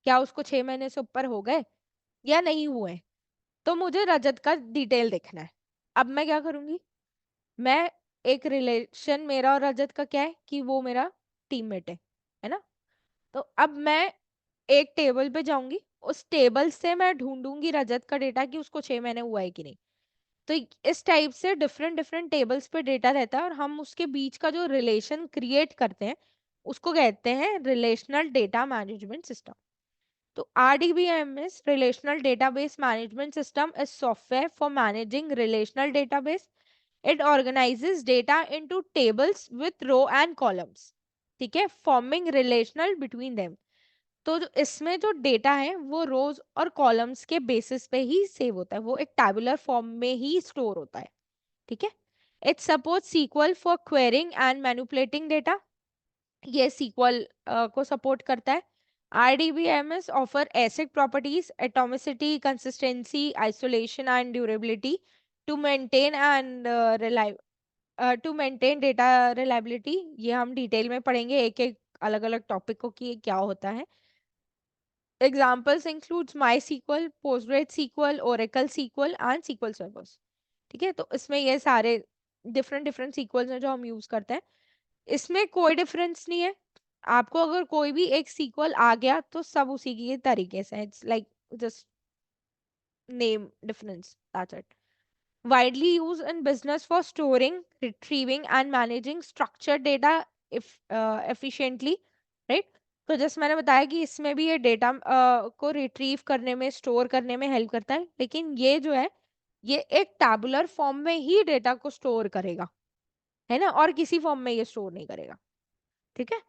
क्या उसको 6 महीने से ऊपर हो गए या नहीं हुए। तो मुझे रजत का डिटेल देखना है। अब मैं क्या करूंगी, मैं एक रिलेशन मेरा और रजत का क्या है कि वो मेरा टीममेट है ना। तो अब मैं एक टेबल पे जाऊंगी, उस टेबल से मैं ढूंढूंगी रजत का डेटा कि उसको 6 महीने हुआ है कि नहीं। तो इस टाइप से डिफरेंट डिफरेंट टेबल्स पे डेटा रहता है, और हम उसके बीच का जो रिलेशन क्रिएट करते हैं उसको कहते हैं रिलेशनल डेटा मैनेजमेंट सिस्टम। तो RDBMS Relational Database Management System is software for managing relational database. It organizes data into tables with row and columns, ठीक है, forming relational between them. तो जो इसमें जो डेटा है वो रोज और कॉलम्स के बेसिस पे ही सेव होता है, वो एक टैबुलर फॉर्म में ही स्टोर होता है, ठीक है। It support SQL for querying and manipulating data, ये SQL को सपोर्ट करता है। RDBMS offer ACID properties, atomicity, consistency, isolation and durability to maintain and to maintain data reliability. ये हम डिटेल में पढ़ेंगे एक एक अलग अलग टॉपिक को कि ये क्या होता है। Examples includes MySQL, PostgreSQL, Oracle SQL and SQL servers, ठीक है। तो इसमें ये सारे डिफरेंट डिफरेंट सीक्वल्स हैं जो हम यूज करते हैं। इसमें कोई डिफरेंस नहीं है, आपको अगर कोई भी एक सीक्वल आ गया तो सब उसी की तरीके से, it's like just name difference, that's it. widely used in business for storing, retrieving and managing structured data if efficiently, right। तो जैसे मैंने बताया कि इसमें भी ये डेटा को रिट्रीव करने में, स्टोर करने में हेल्प करता है, लेकिन ये जो है ये एक टैबुलर फॉर्म में ही डेटा को स्टोर करेगा, है ना, और किसी फॉर्म में ये स्टोर नहीं करेगा, ठीक है।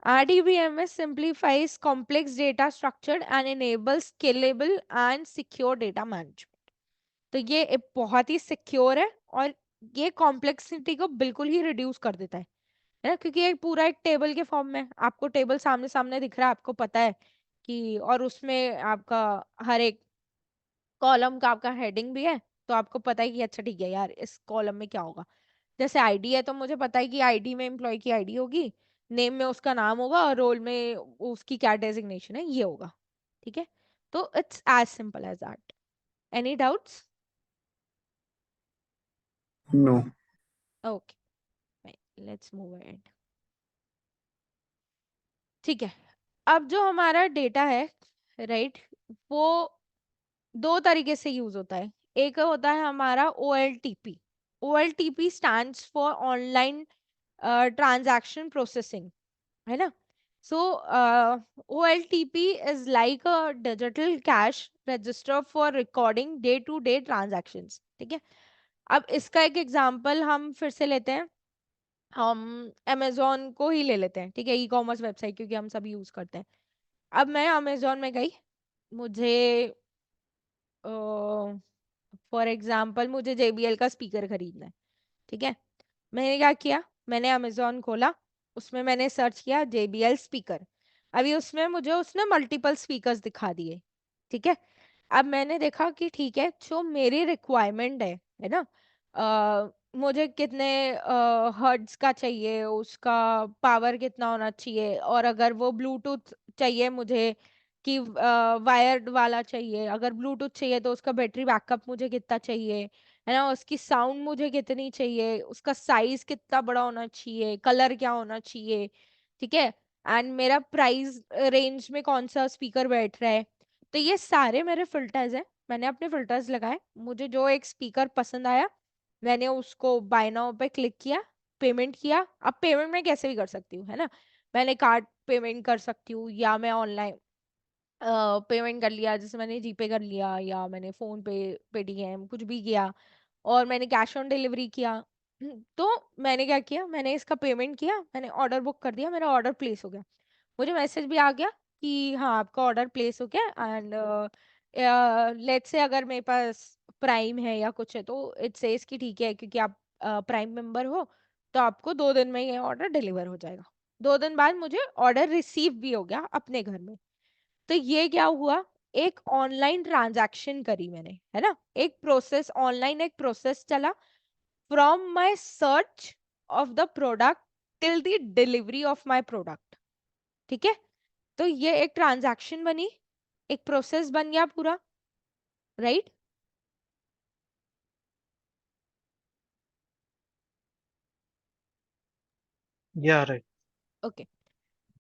RDBMS simplifies complex data structure and enables scalable and secure data management। तो ये एक बहुत ही सिक्योर है, और ये कॉम्प्लेक्सिटी को बिल्कुल ही रिड्यूस कर देता है ना, क्योंकि ये पूरा एक टेबल के फॉर्म में, आपको टेबल सामने सामने दिख रहा है, आपको पता है कि, और उसमें आपका हर एक कॉलम का आपका हेडिंग भी है, तो आपको पता है कि अच्छा ठीक है यार इस कॉलम में क्या होगा। जैसे आईडी है तो मुझे पता है कि आईडी में एम्प्लॉय की आईडी होगी, नेम में उसका नाम होगा, और रोल में उसकी क्या डेजिग्नेशन है ये होगा, ठीक है। तो it's as simple as that. Any doubts? No. Okay, let's move ahead, ठीक है। अब जो हमारा डेटा है, राइट, वो दो तरीके से यूज होता है। एक होता है हमारा OLTP। OLTP stands for online transaction processing, है ना। So OLTP is like a digital cash register for recording day to day transactions, ठीक है। अब इसका एक एग्जांपल हम फिर से लेते हैं, हम अमेजोन को ही ले लेते हैं, ठीक है, ई-कॉमर्स वेबसाइट, क्योंकि हम सभी यूज करते हैं। अब मैं अमेजोन में गई, मुझे फॉर एग्जाम्पल मुझे JBL का स्पीकर खरीदना है, ठीक है। मैंने क्या किया, मैंने अमेजोन खोला, उसमें मैंने सर्च किया JBL स्पीकर। अभी उसमें मुझे उसने मल्टीपल स्पीकर्स दिखा दिए, ठीक है। अब मैंने देखा कि ठीक है, जो मेरी रिक्वायरमेंट है ना, मुझे कितने हर्ट्ज का चाहिए, उसका पावर कितना होना चाहिए, और अगर वो ब्लूटूथ चाहिए मुझे कि वायर्ड वाला चाहिए, अगर ब्लूटूथ चाहिए तो उसका बैटरी बैकअप मुझे कितना चाहिए, है ना, उसकी साउंड मुझे कितनी चाहिए, उसका साइज कितना बड़ा होना चाहिए, कलर क्या होना चाहिए, ठीक है, एंड मेरा प्राइस रेंज में कौन सा स्पीकर बैठ रहा है। तो ये सारे मेरे फिल्टर्स हैं, मैंने अपने फिल्टर्स लगाए, मुझे जो एक स्पीकर पसंद आया, मैंने उसको बाय नाउ पे क्लिक किया, पेमेंट किया। अब पेमेंट मैं कैसे भी कर सकती हूँ, है ना, मैंने कार्ड पेमेंट कर सकती हूँ, या मैं ऑनलाइन पेमेंट कर लिया, जैसे मैंने जीपे कर लिया, या मैंने फोन पे, पेटीएम, कुछ भी किया, और मैंने कैश ऑन डिलीवरी किया। तो मैंने क्या किया, मैंने इसका पेमेंट किया, मैंने ऑर्डर बुक कर दिया, मेरा ऑर्डर प्लेस हो गया। मुझे मैसेज भी आ गया कि हाँ आपका ऑर्डर प्लेस हो गया, एंड लेट्स से अगर मेरे पास प्राइम है या कुछ है, तो इट सेज कि ठीक है, क्योंकि आप प्राइम मेंबर हो, तो आपको 2 दिन में ये ऑर्डर डिलीवर हो जाएगा। 2 दिन बाद मुझे ऑर्डर रिसीव भी हो गया अपने घर में। तो ये क्या हुआ, एक ऑनलाइन ट्रांजैक्शन करी मैंने, है ना, एक प्रोसेस ऑनलाइन, एक प्रोसेस चला from my search of the product till the delivery of my product, ठीक है। तो ये एक ट्रांजैक्शन बनी, एक प्रोसेस बन गया पूरा, राइट। या राइट। ओके,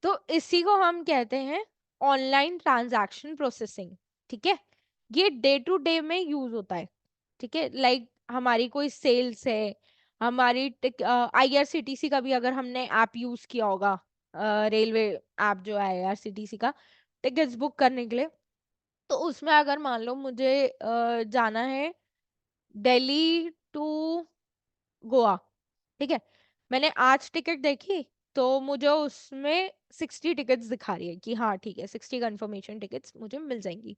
तो इसी को हम कहते हैं ऑनलाइन ट्रांजैक्शन प्रोसेसिंग, ठीक है। ये डे टू डे में यूज होता है, ठीक है। लाइक हमारी कोई सेल्स है, हमारी IRCTC का भी अगर हमने ऐप यूज किया होगा, रेलवे ऐप जो है IRCTC का, टिकट्स बुक करने के लिए, तो उसमें अगर मान लो मुझे जाना है दिल्ली टू गोवा, ठीक है, मैंने आज टिकट देखी, तो मुझे उसमें 60 टिकट्स दिखा रही है कि हाँ ठीक है, 60 कंफर्मेशन टिकट्स मुझे मिल जाएंगी।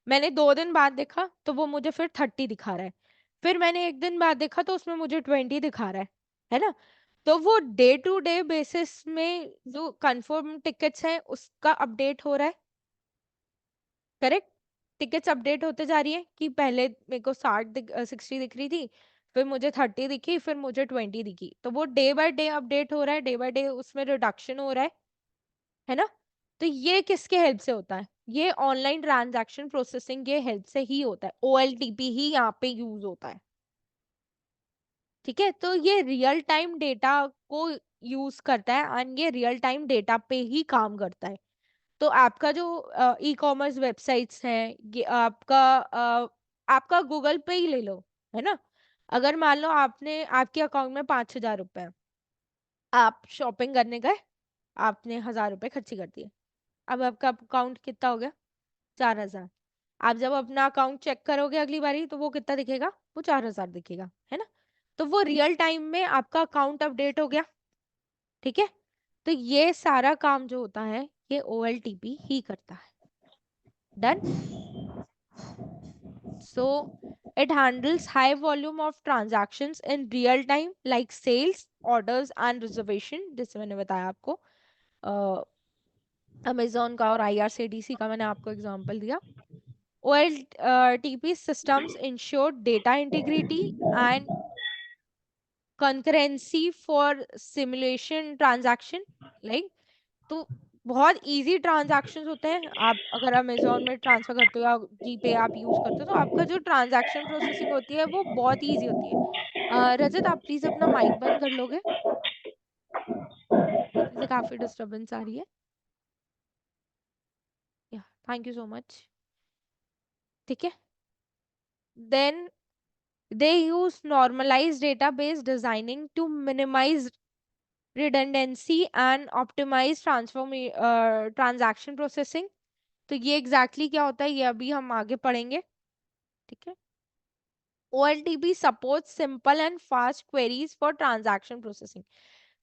मैंने 2 दिन बाद देखा तो वो मुझे फिर 30 दिखा रहा है, फिर मैंने एक दिन बाद देखा तो उसमें मुझे 20 दिखा रहा है ना। तो वो डे टू डे बेसिस में जो कंफर्म टिकट्स हैं उसका अपडेट हो रहा है, करेक्ट। टिकट्स अपडेट होते जा रही है कि पहले मेरे को 60 दिख रही थी, फिर मुझे 30 दिखी, फिर मुझे 20 दिखी, तो वो डे बाय डे अपडेट हो रहा है, डे बाय डे उसमें रिडक्शन हो रहा है ना। तो ये किसके हेल्प से होता है, ये ऑनलाइन ट्रांजैक्शन प्रोसेसिंग के हेल्प से ही होता है, OLTP ही यहाँ पे यूज होता है, ठीक है। तो ये रियल टाइम डेटा को यूज करता है, एंड ये रियल टाइम डेटा पे ही काम करता है। तो आपका जो ई-कॉमर्स वेबसाइट्स हैं, ये आपका गूगल पे ही ले लो, है ना। अगर मान लो आपने, आपके अकाउंट में 5,000 रुपए हैं, आप शॉपिंग करने गए, आपने 1,000 रुपए खर्ची कर दिए, अब आपका अकाउंट कितना हो गया, 4,000। आप जब अपना अकाउंट चेक करोगे अगली बारी, तो वो कितना दिखेगा, वो 4,000 दिखेगा, है ना। तो वो रियल टाइम में आपका अकाउंट अपडेट हो गया, ठीक है। तो ये सारा काम जो होता है, ये OLTP ही करता है। Done. So it handles high volume of transactions in real time like sales, orders and reservation, जैसे मैंने बताया आपको अमेजोन का और IRCTC का मैंने आपको एग्जांपल दिया। OLTP systems ensure data integrity and concurrency for simulation transaction, like तो बहुत इजी ट्रांजैक्शंस होते हैं। आप अगर अमेजोन में ट्रांसफर करते हो या जीपे आप यूज करते हो, तो आपका जो ट्रांजैक्शन प्रोसेसिंग होती है वो बहुत इजी होती है। रजत आप प्लीज अपना माइक बंद कर लोगे, पीछे से काफी डिस्टरबेंस आ रही है। या थैंक यू सो मच। ठीक है। Then they use normalized database designing to minimize redundancy and optimize transaction processing। तो ये exactly क्या होता है ये अभी हम आगे पढ़ेंगे। ठीक है। OLTP supports simple and fast queries for transaction processing।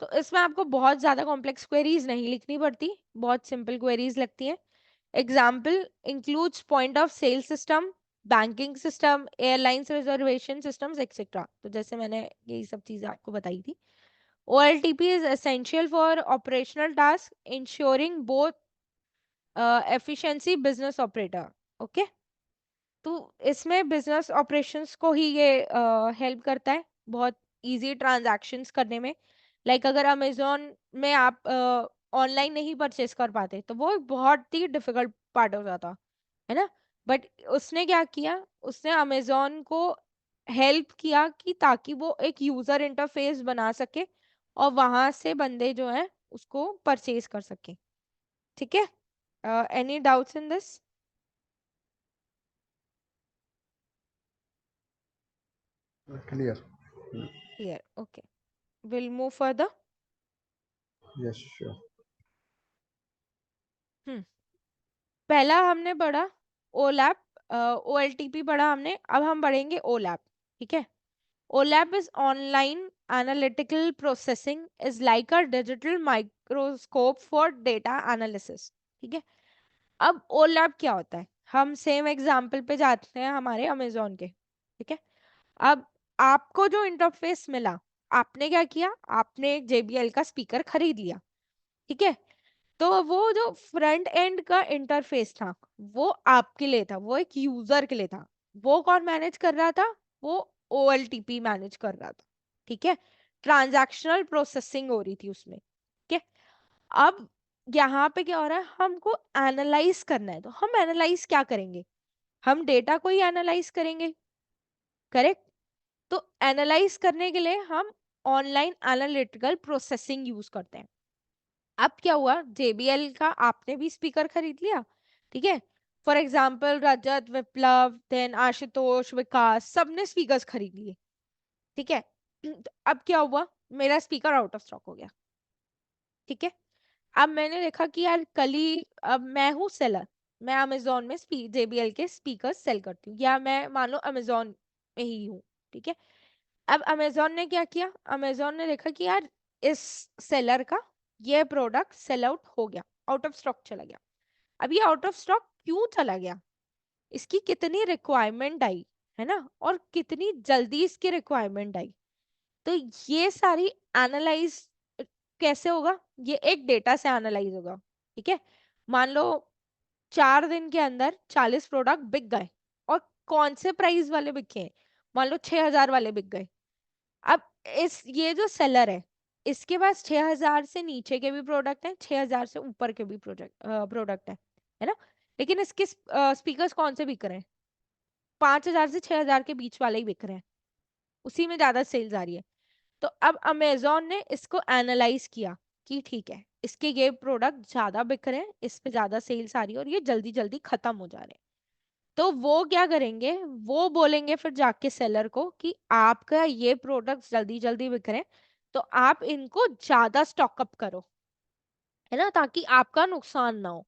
तो इसमें आपको बहुत ज्यादा कॉम्प्लेक्स क्वेरीज नहीं लिखनी पड़ती, बहुत सिंपल क्वेरीज लगती हैं। Example includes point of sale system, banking system, airlines reservation systems etcetera. तो जैसे मैंने यही सब चीजें आपको बताई थी। OLTP is essential for operational tasks, ensuring both efficiency business operator। Okay. तो इसमें बिजनेस ऑपरेशंस को ही ये हेल्प करता है बहुत इजी ट्रांजैक्शंस करने में। लाइक अगर अमेजोन में आप ऑनलाइन नहीं परचेस कर पाते तो वो एक बहुत ही डिफिकल्ट पार्ट हो जाता है ना। बट उसने क्या किया, उसने अमेजोन को हेल्प किया कि ताकि वो एक यूजर इंटरफेस बना सके और वहां से बंदे जो है उसको परचेज कर सके। ठीक है। Any doubts in this? Clear. Clear. Okay, will move further. Yes, sure. हम्म। पहला हमने पढ़ा ओलैप, OLTP पढ़ा हमने, अब हम पढ़ेंगे ओलैप। ठीक है। OLAP is online analytical processing is like a digital microscope for data analysis। ठीक है। अब OLAP क्या होता है, हम सेम एग्जाम्पल पे जाते हैं हमारे अमेजोन के। ठीक है। अब आपको जो इंटरफेस मिला, आपने क्या किया, आपने एक JBL का स्पीकर खरीद लिया। ठीक है। तो वो जो फ्रंट एंड का इंटरफेस था वो आपके लिए था, वो एक यूजर के लिए था। वो कौन मैनेज कर रहा था, वो OLTP मैनेज कर रहा था। ठीक है। ट्रांजैक्शनल प्रोसेसिंग हो रही थी उसमें। ठीक है। अब यहाँ पे क्या हो रहा है, हमको एनालाइज करना है, तो हम एनालाइज क्या करेंगे, हम डेटा को ही एनालाइज करेंगे। करेक्ट। तो एनालाइज करने के लिए हम ऑनलाइन एनालिटिकल प्रोसेसिंग यूज करते हैं। अब क्या हुआ, JBL का आपने भी स्पीकर खरीद लिया। ठीक है। For example Rajat, Viplav, then Ashutosh, Vikas, सबने स्पीकर्स खरीद लिए। ठीक है। तो अब क्या हुआ, मेरा स्पीकर आउट ऑफ स्टॉक हो गया। ठीक है। अब मैंने देखा कि यार कल ही, अब मैं हूँ सेलर, मैं अमेजोन में JBL के स्पीकर सेल करती हूँ, या मैं मान लो अमेजोन में ही हूँ। ठीक है। अब अमेजोन ने क्या किया, अमेजोन ने देखा कि यार इस सेलर का ये प्रोडक्ट सेल आउट हो गया, आउट ऑफ स्टॉक चला गया। अब ये आउट ऑफ स्टॉक क्यों चला गया, इसकी कितनी रिक्वायरमेंट आई, है ना, और कितनी जल्दी इसकी रिक्वायरमेंट आई। तो ये सारी एनालाइज कैसे होगा, ये एक डेटा से एनालाइज होगा। ठीक है। मान लो 4 दिन के अंदर 40 प्रोडक्ट बिक गए, और कौन से प्राइस वाले बिके हैं, मान लो 6,000 वाले बिक गए। अब इस ये जो सेलर है, इसके पास 6,000 से नीचे के भी प्रोडक्ट हैं, 6,000 से ऊपर के भी प्रोडक्ट है ना। लेकिन इसके स्पीकर्स कौन से बिक रहे हैं, 5,000 से 6,000 के बीच वाले ही बिक रहे हैं, उसी में ज्यादा सेल्स आ रही है। तो अब अमेजोन ने इसको एनालाइज किया कि ठीक है, इसके ये प्रोडक्ट ज्यादा बिक रहे हैं, इस पे ज्यादा सेल्स आ रही है, और ये जल्दी जल्दी खत्म हो जा रहे हैं। तो वो क्या करेंगे, वो बोलेंगे फिर जाके सेलर को कि आपका ये प्रोडक्ट जल्दी जल्दी बिक रहे हैं, तो आप इनको ज्यादा स्टॉकअप करो, है ना, ताकि आपका नुकसान ना हो।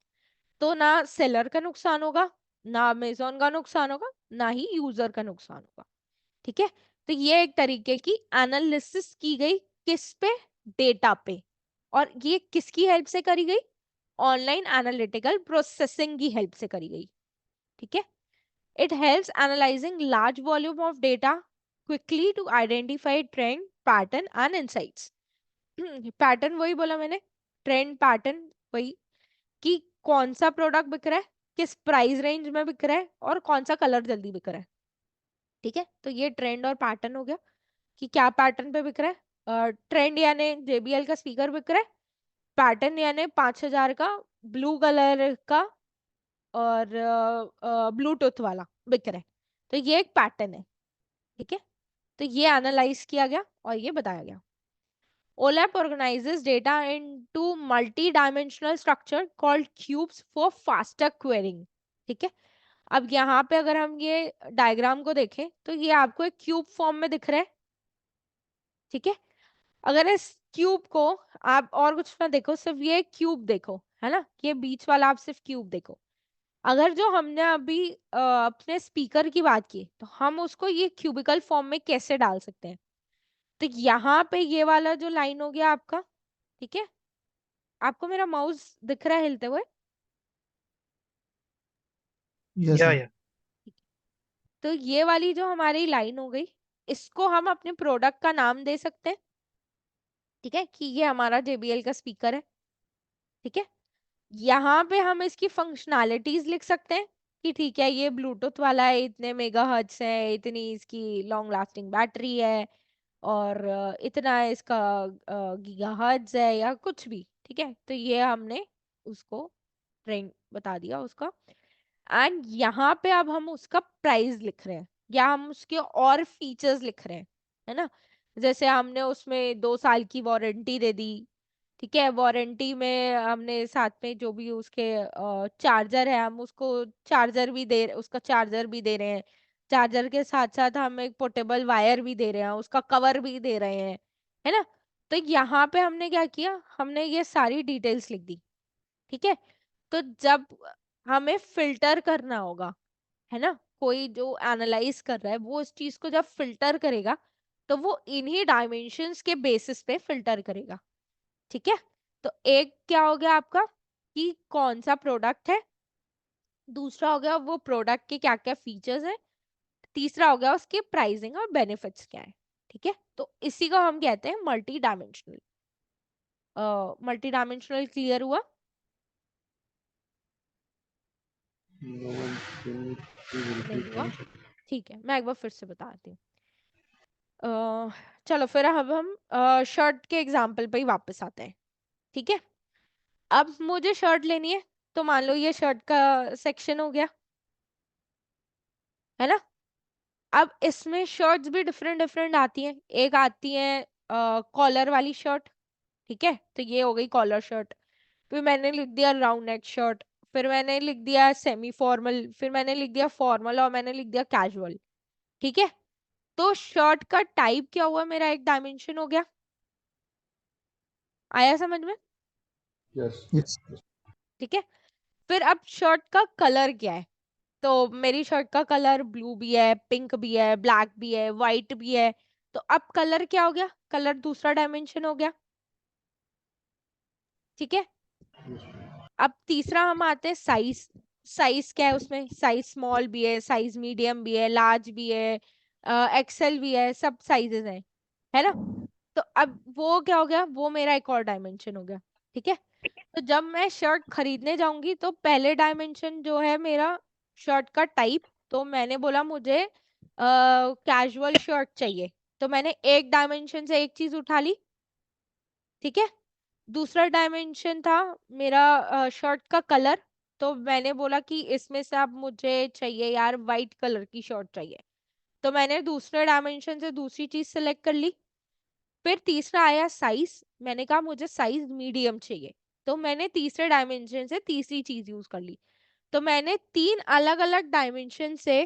तो ना सेलर का नुकसान होगा, ना अमेजोन का नुकसान होगा, ना ही यूजर का नुकसान होगा। ठीक है। तो ये एक तरीके की एनालिसिस की गई, किस पे, डेटा पे। और ये किसकी हेल्प से करी गई, ऑनलाइन एनालिटिकल प्रोसेसिंग की हेल्प से करी गई। ठीक है। It helps analyzing large volume of data quickly to identify trend, pattern and insights। Pattern वही बोला मैंने, ट्रेंड पैटर्न वही, कि कौन सा प्रोडक्ट बिक रहा है, किस प्राइस रेंज में बिक रहा है, और कौन सा कलर जल्दी बिक रहा है। ठीक है। तो ये ट्रेंड और पैटर्न हो गया कि क्या पैटर्न पे बिक रहा है। ट्रेंड यानी JBL का स्पीकर बिक रहा है, पैटर्न यानी 5,000 का ब्लू कलर का और ब्लूटूथ वाला बिक रहा है। तो ये एक पैटर्न है। ठीक है। तो ये एनालाइज किया गया और ये बताया गया। OLAP organizes data into multi-dimensional structure called cubes for faster querying। ठीक है। अब यहाँ पे अगर हम ये डायग्राम को देखें तो ये आपको एक क्यूब फॉर्म में दिख रहा है, ठीक है। अगर इस क्यूब को आप और कुछ ना देखो, सिर्फ ये क्यूब देखो, है ना, ये बीच वाला आप सिर्फ क्यूब देखो। अगर जो हमने अभी अपने स्पीकर की बात की, तो हम उसको ये क्यूबिकल फॉर्म में कैसे डाल सकते हैं? तो यहाँ पे ये वाला जो लाइन हो गया आपका, ठीक है, आपको मेरा माउस दिख रहा है हिलते हुए? यस या मैम। या तो ये वाली जो हमारी लाइन हो गई, इसको हम अपने प्रोडक्ट का नाम दे सकते हैं, ठीक है, कि ये हमारा JBL का स्पीकर है, ठीक है। यहाँ पे हम इसकी फंक्शनैलिटीज लिख सकते हैं कि ठीक है, ये ब्लूटूथ वाला है, इतने मेगाहर्ट्ज है, इतनी इसकी लॉन्ग लास्टिंग बैटरी है, और इतना इसका गीगाहर्ट्ज है, या कुछ भी, ठीक है। तो ये हमने उसको रेंज बता दिया उसका। एंड यहाँ पे अब हम उसका प्राइस लिख रहे हैं, या हम उसके और फीचर्स लिख रहे हैं, है ना। जैसे हमने उसमें 2 साल की वारंटी दे दी, ठीक है। वारंटी में हमने साथ में जो भी उसके चार्जर है, हम उसको चार्जर भी दे उसका चार्जर भी दे रहे हैं, चार्जर के साथ साथ हम एक पोर्टेबल वायर भी दे रहे हैं, उसका कवर भी दे रहे हैं, है ना। तो यहाँ पे हमने क्या किया, हमने ये सारी डिटेल्स लिख दी, ठीक है। तो जब हमें फिल्टर करना होगा, है ना, कोई जो एनालाइज कर रहा है वो इस चीज को जब फिल्टर करेगा, तो वो इन्हीं डायमेंशंस के बेसिस पे फिल्टर करेगा, ठीक है। तो एक क्या हो गया आपका कि कौन सा प्रोडक्ट है, दूसरा हो गया वो प्रोडक्ट के क्या क्या फीचर्स है, तीसरा हो गया उसकी प्राइसिंग और बेनिफिट्स क्या है, ठीक है। तो इसी को हम कहते हैं multi dimensional. Multi dimensional clear हुआ? No one can please नहीं repeat हुआ? once. ठीक है, मैं एक बार फिर से बताती हूँ। चलो फिर अब हम शर्ट के एग्जाम्पल पे ही वापस आते हैं, ठीक है। अब मुझे शर्ट लेनी है, तो मान लो ये शर्ट का सेक्शन हो गया, है ना। अब इसमें शर्ट्स भी डिफरेंट डिफरेंट आती हैं, एक आती है कॉलर वाली शर्ट, ठीक है, तो ये हो गई कॉलर शर्ट। फिर मैंने लिख दिया राउंड नेक शर्ट, फिर मैंने लिख दिया सेमी फॉर्मल, फिर मैंने लिख दिया फॉर्मल, और मैंने लिख दिया कैजुअल, ठीक है। तो शर्ट का टाइप क्या हुआ, मेरा एक डायमेंशन हो गया, आया समझ में? Yes. यस। ठीक है। फिर अब शर्ट का कलर क्या है, तो मेरी शर्ट का कलर ब्लू भी है, पिंक भी है, ब्लैक भी है, व्हाइट भी है। तो अब कलर क्या हो गया, कलर दूसरा डायमेंशन हो गया, ठीक है। अब तीसरा हम आते हैं साइज। साइज क्या है, उसमें साइज स्मॉल भी है, साइज मीडियम भी है, लार्ज भी है, एक्सेल भी है, सब साइजेस हैं, है ना। तो अब वो क्या हो गया, वो मेरा एक और डायमेंशन हो गया, ठीक है। तो जब मैं शर्ट खरीदने जाऊंगी, तो पहले डायमेंशन जो है मेरा शर्ट का टाइप, तो मैंने बोला मुझे कैजुअल शर्ट चाहिए, तो मैंने एक डायमेंशन से एक चीज उठा ली, ठीक है। दूसरा डायमेंशन था मेरा शर्ट का कलर, तो मैंने बोला कि इसमें से अब मुझे चाहिए यार वाइट कलर की शर्ट चाहिए, तो मैंने दूसरे डायमेंशन से दूसरी चीज सेलेक्ट कर ली। फिर तीसरा आया साइज, मैंने कहा मुझे साइज मीडियम चाहिए, तो मैंने तीसरे डायमेंशन से तीसरी चीज यूज कर ली। तो मैंने तीन अलग अलग डायमेंशन से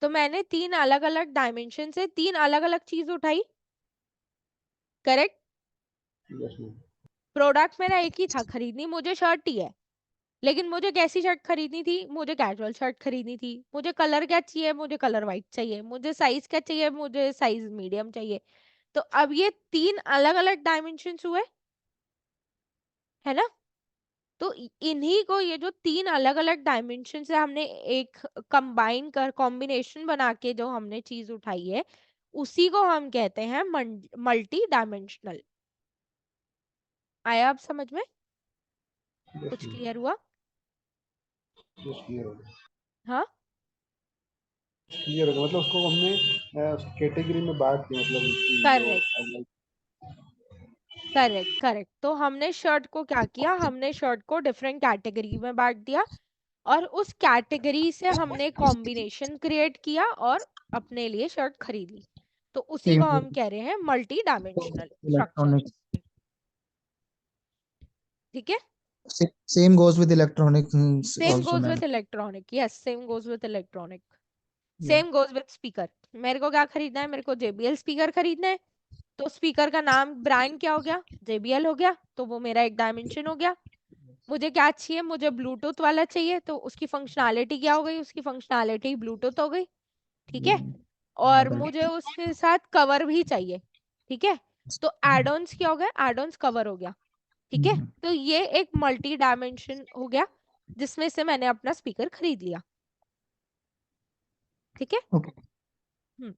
तो मैंने तीन अलग अलग डायमेंशन से तीन अलग अलग चीज उठाई, करेक्ट। Yes, ma'am. प्रोडक्ट मेरा एक ही था, खरीदनी मुझे शर्ट ही है, लेकिन मुझे कैसी शर्ट खरीदनी थी, मुझे कैजुअल शर्ट खरीदनी थी। मुझे कलर क्या चाहिए, मुझे कलर वाइट चाहिए। मुझे साइज क्या चाहिए, मुझे साइज मीडियम चाहिए। तो अब ये तीन अलग अलग डायमेंशंस हुए, है ना। तो इन्हीं को, ये जो तीन अलग अलग डायमेंशन से हमने एक कंबाइन कर कॉम्बिनेशन बना के जो हमने चीज उठाई है, उसी को हम कहते हैं मल्टी डायमेंशनल। आया आप समझ में? Yes, कुछ ma'am. क्लियर हुआ? Yes, clear हो गया. हाँ, Clear हो गया. मतलब उसको हमने कैटेगरी में बांट दिया, मतलब उसकी जो करेक्ट अलग. Correct correct. तो हमने शर्ट को क्या किया, हमने शर्ट को डिफरेंट कैटेगरी में बांट दिया, और उस कैटेगरी से हमने कॉम्बिनेशन क्रिएट किया और अपने लिए शर्ट खरीद ली। तो उसी को हम कह रहे हैं मल्टी डायमेंशनल स्ट्रक्चर, इलेक्ट्रॉनिक्स। ठीक है। Same goes with electronics Same also, goes man. with electronic. Yes, same goes with electronic. Yeah. Same goes with speaker. मेरे को क्या खरीदना है? मेरे को JBL स्पीकर खरीदना है. तो स्पीकर का नाम ब्रांड क्या हो गया? JBL हो गया. तो वो मेरा एक डायमेंशन हो गया. मुझे क्या चाहिए? मुझे ब्लूटूथ वाला चाहिए. तो उसकी फंक्शनैलिटी क्या हो गई? उसकी फंक्शनैलिटी ब्लूटूथ हो गई. ठीक है. और मुझे उसके साथ कवर भी चाहिए. ठीक है. तो एड ऑन्स क्या हो गया? एड ऑन्स कवर हो गया. ठीक है. तो ये एक मल्टी डायमेंशन हो गया जिसमें से मैंने अपना स्पीकर खरीद लिया. ठीक है. Okay.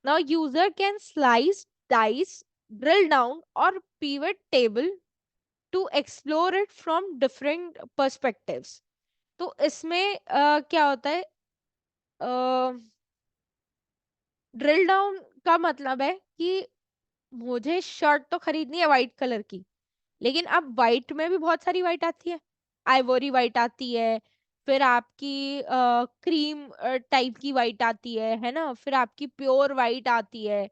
Now user can slice, dice, drill down or pivot table to explore it from different perspectives. तो इसमें क्या होता है? ड्रिल डाउन का मतलब है कि मुझे शर्ट तो खरीदनी है व्हाइट कलर की, लेकिन अब व्हाइट में भी बहुत सारी व्हाइट आती है. आइवोरी व्हाइट आती है, फिर आपकी क्रीम टाइप की व्हाइट आती है ना, फिर आपकी प्योर व्हाइट आती है.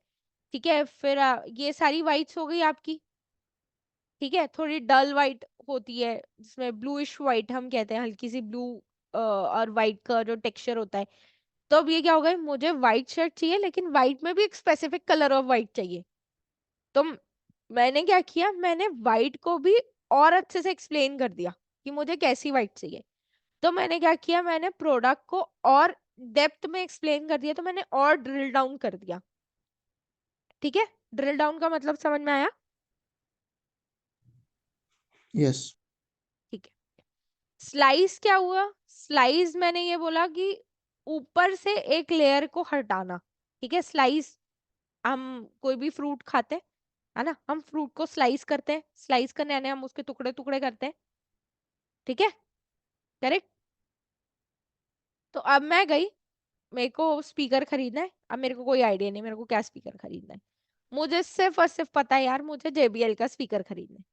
ठीक है. फिर ये सारी व्हाइट्स हो गई आपकी. ठीक है. थोड़ी डल व्हाइट होती है जिसमें ब्लूइश व्हाइट हम कहते हैं, हल्की सी ब्लू और व्हाइट का जो टेक्सचर होता है. तो अब ये क्या हो गया? मुझे व्हाइट शर्ट चाहिए, लेकिन व्हाइट में भी एक स्पेसिफिक कलर ऑफ व्हाइट चाहिए. तो मैंने क्या किया? मैंने व्हाइट को भी और अच्छे से एक्सप्लेन कर दिया कि मुझे कैसी व्हाइट चाहिए. तो मैंने क्या किया? मैंने प्रोडक्ट को और डेप्थ में एक्सप्लेन कर दिया. तो मैंने और ड्रिल डाउन कर दिया. ठीक है. ड्रिल डाउन का मतलब समझ में आया? Yes. ठीक है. स्लाइस क्या हुआ? स्लाइस मैंने ये बोला कि ऊपर से एक लेयर को हटाना. ठीक है. स्लाइस, हम कोई भी फ्रूट खाते हैं है ना, हम फ्रूट को स्लाइस करते हैं. स्लाइस करने यानी हम उसके टुकड़े टुकड़े करते हैं. ठीक है. करेक्ट. तो अब मैं गई, मेरे को स्पीकर खरीदना है. अब मेरे को कोई आइडिया नहीं मेरे को क्या स्पीकर खरीदना है. मुझे सिर्फ और सिर्फ पता है यार मुझे JBL का स्पीकर खरीदना है.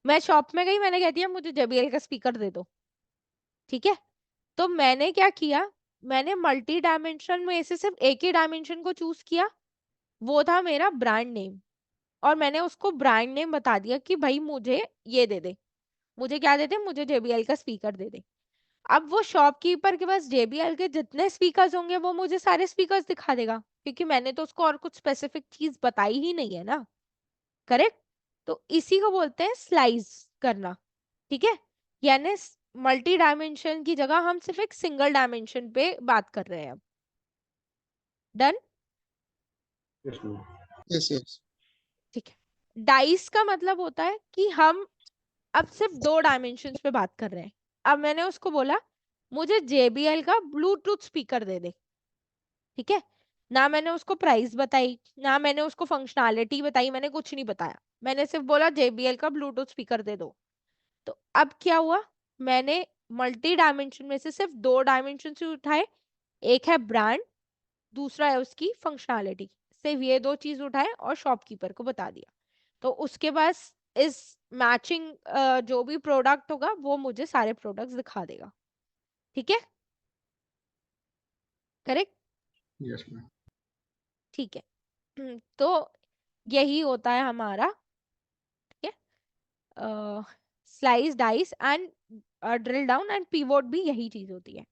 मैं शॉप में गई, मैंने कह दिया मुझे JBL का स्पीकर दे दो. ठीक है. तो मैंने क्या किया? मैंने मल्टी डायमेंशन में से सिर्फ एक ही डायमेंशन को चूज किया. वो था मेरा ब्रांड नेम. और मैंने उसको ब्रांड नेम बता दिया कि भाई मुझे ये दे दे. मुझे क्या दे दे? मुझे JBL का स्पीकर दे दे. अब वो शॉपकीपर के पास JBL के जितने स्पीकर्स होंगे वो मुझे सारे स्पीकर्स दिखा देगा, क्योंकि मैंने तो उसको और कुछ स्पेसिफिक चीज बताई ही नहीं है ना. करेक्ट. तो इसी को बोलते हैं स्लाइस करना. ठीक है. यानी मल्टी डायमेंशन की जगह हम सिर्फ एक सिंगल डायमेंशन पे बात कर रहे हैं अब. Done. Yes, ma'am. Yes, yes. ठीक है. डाइस का मतलब होता है कि हम अब सिर्फ दो डायमेंशंस पे बात कर रहे हैं. अब मैंने उसको बोला मुझे JBL का ब्लूटूथ स्पीकर दे दे. ठीक है. ना मैंने उसको प्राइस बताई, ना मैंने उसको फंक्शनैलिटी बताई, मैंने कुछ नहीं बताया. मैंने सिर्फ बोला JBL का ब्लूटूथ स्पीकर दे दो. तो अब क्या हुआ? मैंने मल्टी डायमेंशन में से सिर्फ दो डायमेंशन उठाए. एक है ब्रांड, दूसरा है उसकी फंक्शनैलिटी. सिर्फ ये दो चीज उठाए और शॉपकीपर को बता दिया. तो उसके पास इस मैचिंग जो भी प्रोडक्ट होगा वो मुझे सारे प्रोडक्ट्स दिखा देगा. ठीक है. करेक्ट. Yes, ma'am. ठीक है. तो यही होता है हमारा. ठीक है. Slice, dice and drill down and pivot भी यही चीज होती है.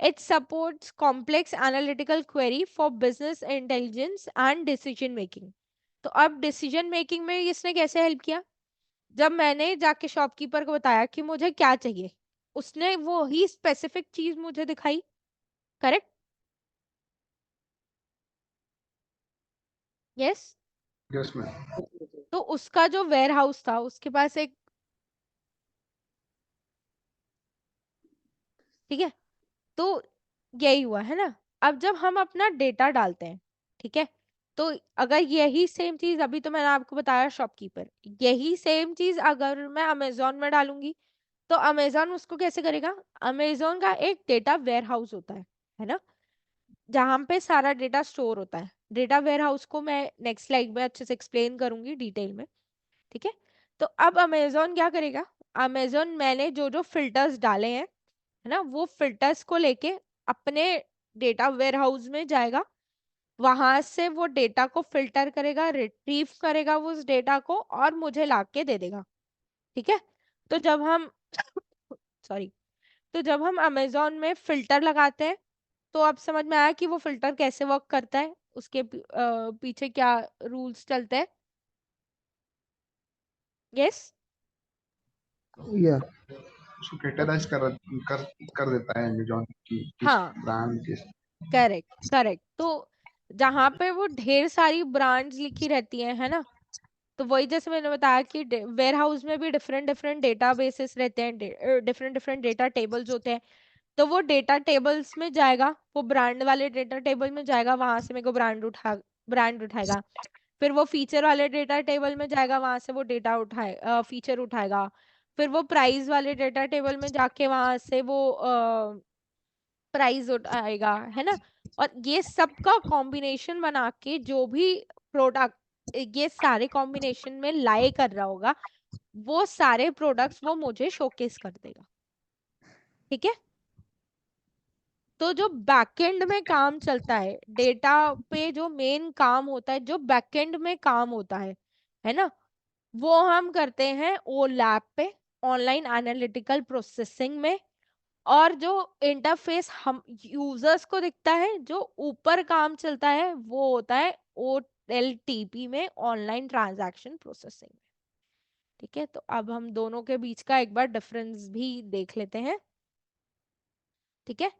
It supports complex analytical query for business intelligence and decision making. तो अब डिसीजन मेकिंग में इसने कैसे हेल्प किया? जब मैंने जाके शॉपकीपर को बताया कि मुझे क्या चाहिए, उसने वो ही स्पेसिफिक चीज मुझे दिखाई. करेक्ट. यस. Yes, ma'am. तो उसका जो वेयर हाउस था उसके पास एक. ठीक है. तो यही हुआ है ना. अब जब हम अपना डेटा डालते हैं, ठीक है, तो अगर यही सेम चीज, अभी तो मैंने आपको बताया शॉपकीपर, यही सेम चीज अगर मैं अमेजोन में डालूंगी तो अमेजोन उसको कैसे करेगा? अमेजोन का एक डेटा वेयर हाउस होता है ना, जहां पे सारा डेटा स्टोर होता है. डेटा वेयर हाउस को मैं नेक्स्ट स्लाइड में अच्छे से एक्सप्लेन करूंगी डिटेल में. ठीक है. तो अब अमेजोन क्या करेगा? अमेजोन मैंने जो जो फिल्टर्स डाले हैं है ना, वो फिल्टर्स को लेके अपने डेटा वेयर हाउस में जाएगा. वहां से वो डेटा को फिल्टर करेगा, रिट्रीव करेगा वो उस डेटा को और मुझे लाके दे देगा. ठीक है. तो जब हम सॉरी तो जब हम अमेजोन में फिल्टर लगाते हैं, तो अब समझ में आया कि वो फिल्टर कैसे वर्क करता है, उसके पीछे क्या रूल्स चलते हैं। यस। Yeah. उसको कैटेगराइज कर कर देता है अमेजोन की किस हाँ, ब्रांड किस। Correct correct. तो जहाँ पे वो ढेर सारी ब्रांड्स लिखी रहती है ना, तो वही जैसे मैंने बताया कि वेयर हाउस में भी डिफरेंट डिफरेंट डेटा बेसिस रहते हैं, डिफरेंट डिफरेंट डेटा टेबल्स होते हैं। तो वो डेटा टेबल्स में जाएगा, वो ब्रांड वाले डेटा टेबल में जाएगा, वहां से मेरे को ब्रांड उठाएगा। फिर वो फीचर वाले डेटा टेबल में जाएगा, वहां से वो डेटा फीचर उठाएगा। फिर वो प्राइस वाले डेटा टेबल में जाके वहां से वो प्राइस उठाएगा, है ना। और ये सब का कॉम्बिनेशन बना के जो भी प्रोडक्ट ये सारे कॉम्बिनेशन में लाई कर रहा होगा, वो सारे प्रोडक्ट्स वो मुझे शोकेस कर देगा। ठीक है। तो जो बैकएंड में काम चलता है डेटा पे, जो मेन काम होता है, जो बैकएंड में काम होता है ना, वो हम करते हैं ओ लैब पे, ऑनलाइन एनालिटिकल प्रोसेसिंग में। और जो इंटरफेस हम यूजर्स को दिखता है, जो ऊपर काम चलता है, वो होता है ओ एल टी पी में, ऑनलाइन ट्रांजैक्शन प्रोसेसिंग में। ठीक है। तो अब हम दोनों के बीच का एक बार डिफरेंस भी देख लेते हैं। ठीक है।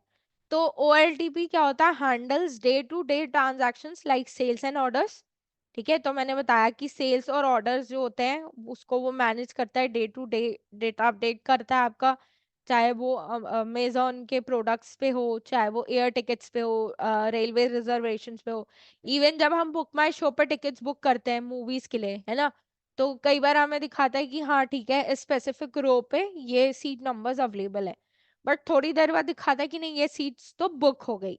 तो OLTP क्या होता है? Handles day to day transactions like sales and orders. ठीक है। तो मैंने बताया कि सेल्स और ऑर्डर्स जो होते हैं उसको वो मैनेज करता है, day to day data update करता है आपका, चाहे वो अमेजोन के प्रोडक्ट्स पे हो, चाहे वो एयर टिकट्स पे हो, रेलवे रिजर्वेशंस पे हो। इवन जब हम बुक माई शो पर टिकट्स बुक करते हैं मूवीज के लिए, है ना, तो कई बार हमें दिखाता है कि हाँ ठीक है, स्पेसिफिक रो पे ये सीट नंबर्स अवेलेबल है, बट थोड़ी देर बाद दिखाता है कि नहीं, ये सीट्स तो बुक हो गई।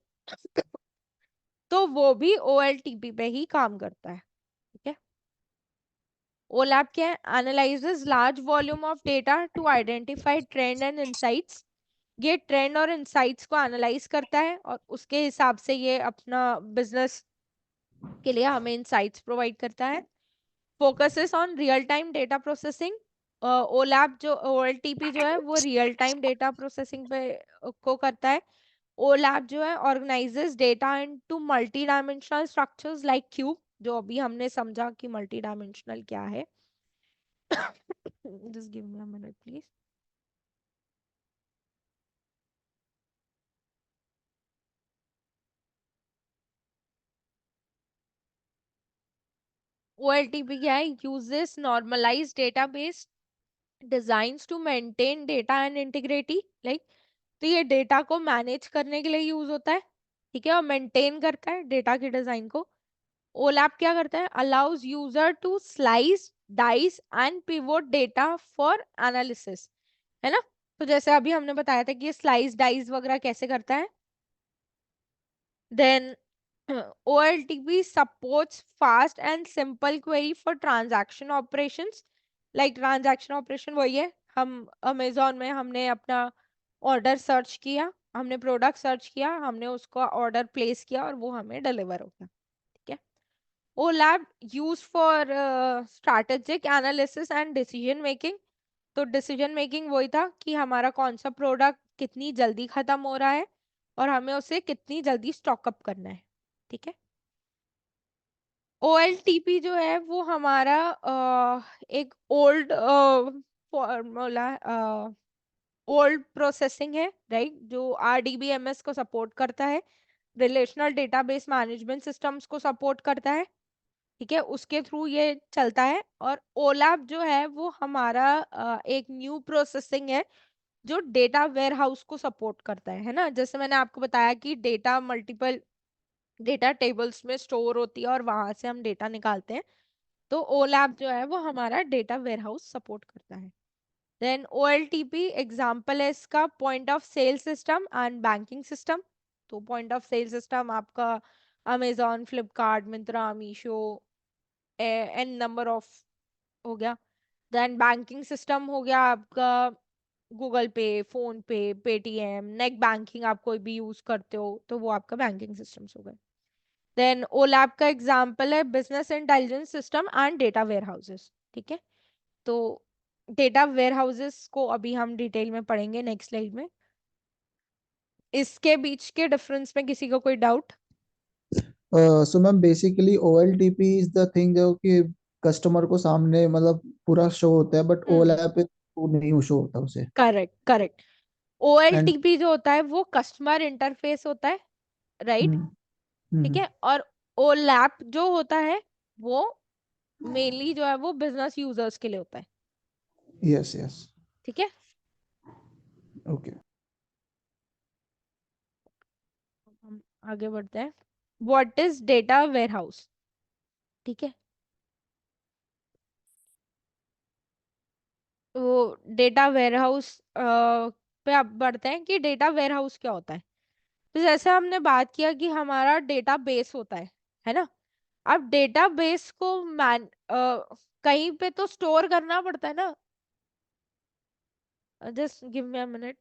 तो वो भी OLTP पे ही काम करता है। ठीक है। OLAP क्या है? Analyses large volume of data to identify trend and insights. ये ट्रेंड और इंसाइट्स को एनालाइज करता है और उसके हिसाब से ये अपना बिजनेस के लिए हमें इंसाइट्स प्रोवाइड करता है। Focuses on real time data processing. OLAP जो OLTP जो है वो रियल टाइम डेटा प्रोसेसिंग पे को करता है। OLAP जो है organises data into multi dimensional structures like cube, जो अभी हमने समझा कि मल्टी डायमेंशनल क्या है। Just give me a minute please. OLTP क्या है? Uses normalise database designs to maintain data and integrity, like, तो ये डेटा को मैनेज करने के लिए यूज होता है। ठीक है। और मेंटेन करता है डेटा के डिजाइन को। OLAP क्या करता है? Allows user to slice dice and pivot data for analysis, है ना। तो जैसे अभी हमने बताया था कि ये स्लाइस डाइस वगैरह कैसे करता है। Then OLTP supports fast and simple query for transaction operations, like transaction operation वही है, हम अमेजोन में हमने अपना ऑर्डर सर्च किया, हमने प्रोडक्ट सर्च किया, हमने उसका ऑर्डर प्लेस किया और वो हमें डिलीवर हो गया। ठीक है। OLAP used for strategic analysis and decision making। तो डिसीजन मेकिंग वही था कि हमारा कौन सा प्रोडक्ट कितनी जल्दी खत्म हो रहा है और हमें उसे कितनी जल्दी स्टॉक अप करना है। ठीक है। OLTP जो है वो हमारा एक ओल्ड फॉर्मूला, ओल्ड प्रोसेसिंग है, राइट, जो RDBMS को सपोर्ट करता है, रिलेशनल डेटाबेस मैनेजमेंट सिस्टम्स को सपोर्ट करता है। ठीक है। उसके थ्रू ये चलता है। और OLAP जो है वो हमारा एक न्यू प्रोसेसिंग है जो डेटा वेयर हाउस को सपोर्ट करता है ना। जैसे मैंने आपको बताया कि डेटा मल्टीपल डेटा टेबल्स में स्टोर होती है और वहां से हम डेटा निकालते हैं। तो OLAP जो है वो हमारा डेटा वेयर हाउस सपोर्ट करता है। देन OLTP एग्जांपल है इसका point of sale system and banking system. तो पॉइंट ऑफ सेल सिस्टम आपका Amazon, Flipkart, Myntra, Meesho, n number of हो गया। देन बैंकिंग सिस्टम हो गया आपका गूगल पे, फोन पे, पेटीएम, नेट बैंकिंग आप कोई भी यूज करते हो तो वो आपका बैंकिंग सिस्टम्स हो गए। देन OLAP का एग्जांपल है business intelligence system and data warehouses. ठीक है। तो डेटा वेयर हाउसेस को अभी हम डिटेल में पढ़ेंगे नेक्स्ट स्लाइड में। इसके बीच के डिफरेंस में किसी को कोई doubt? So ma'am basically OLTP is the thing जो कि कस्टमर को सामने मतलब पूरा शो होता है, बट OLAP पे वो नहीं शो होता उसे। Correct correct. एंड OLTP जो होता है वो कस्टमर इंटरफेस होता है, राइट? ठीक है। और OLAP जो होता है वो मेनली जो है वो बिजनेस यूजर्स के लिए होता है। यस यस ठीक है। ओके। हम आगे बढ़ते हैं। What is data warehouse? ठीक है। तो डेटा वेयरहाउस पे अब बढ़ते हैं कि डेटा वेयरहाउस क्या होता है। तो जैसे हमने बात किया कि हमारा डेटा बेस होता है ना। अब डेटा बेस को कहीं पे तो स्टोर करना पड़ता है ना। Just give me a minute.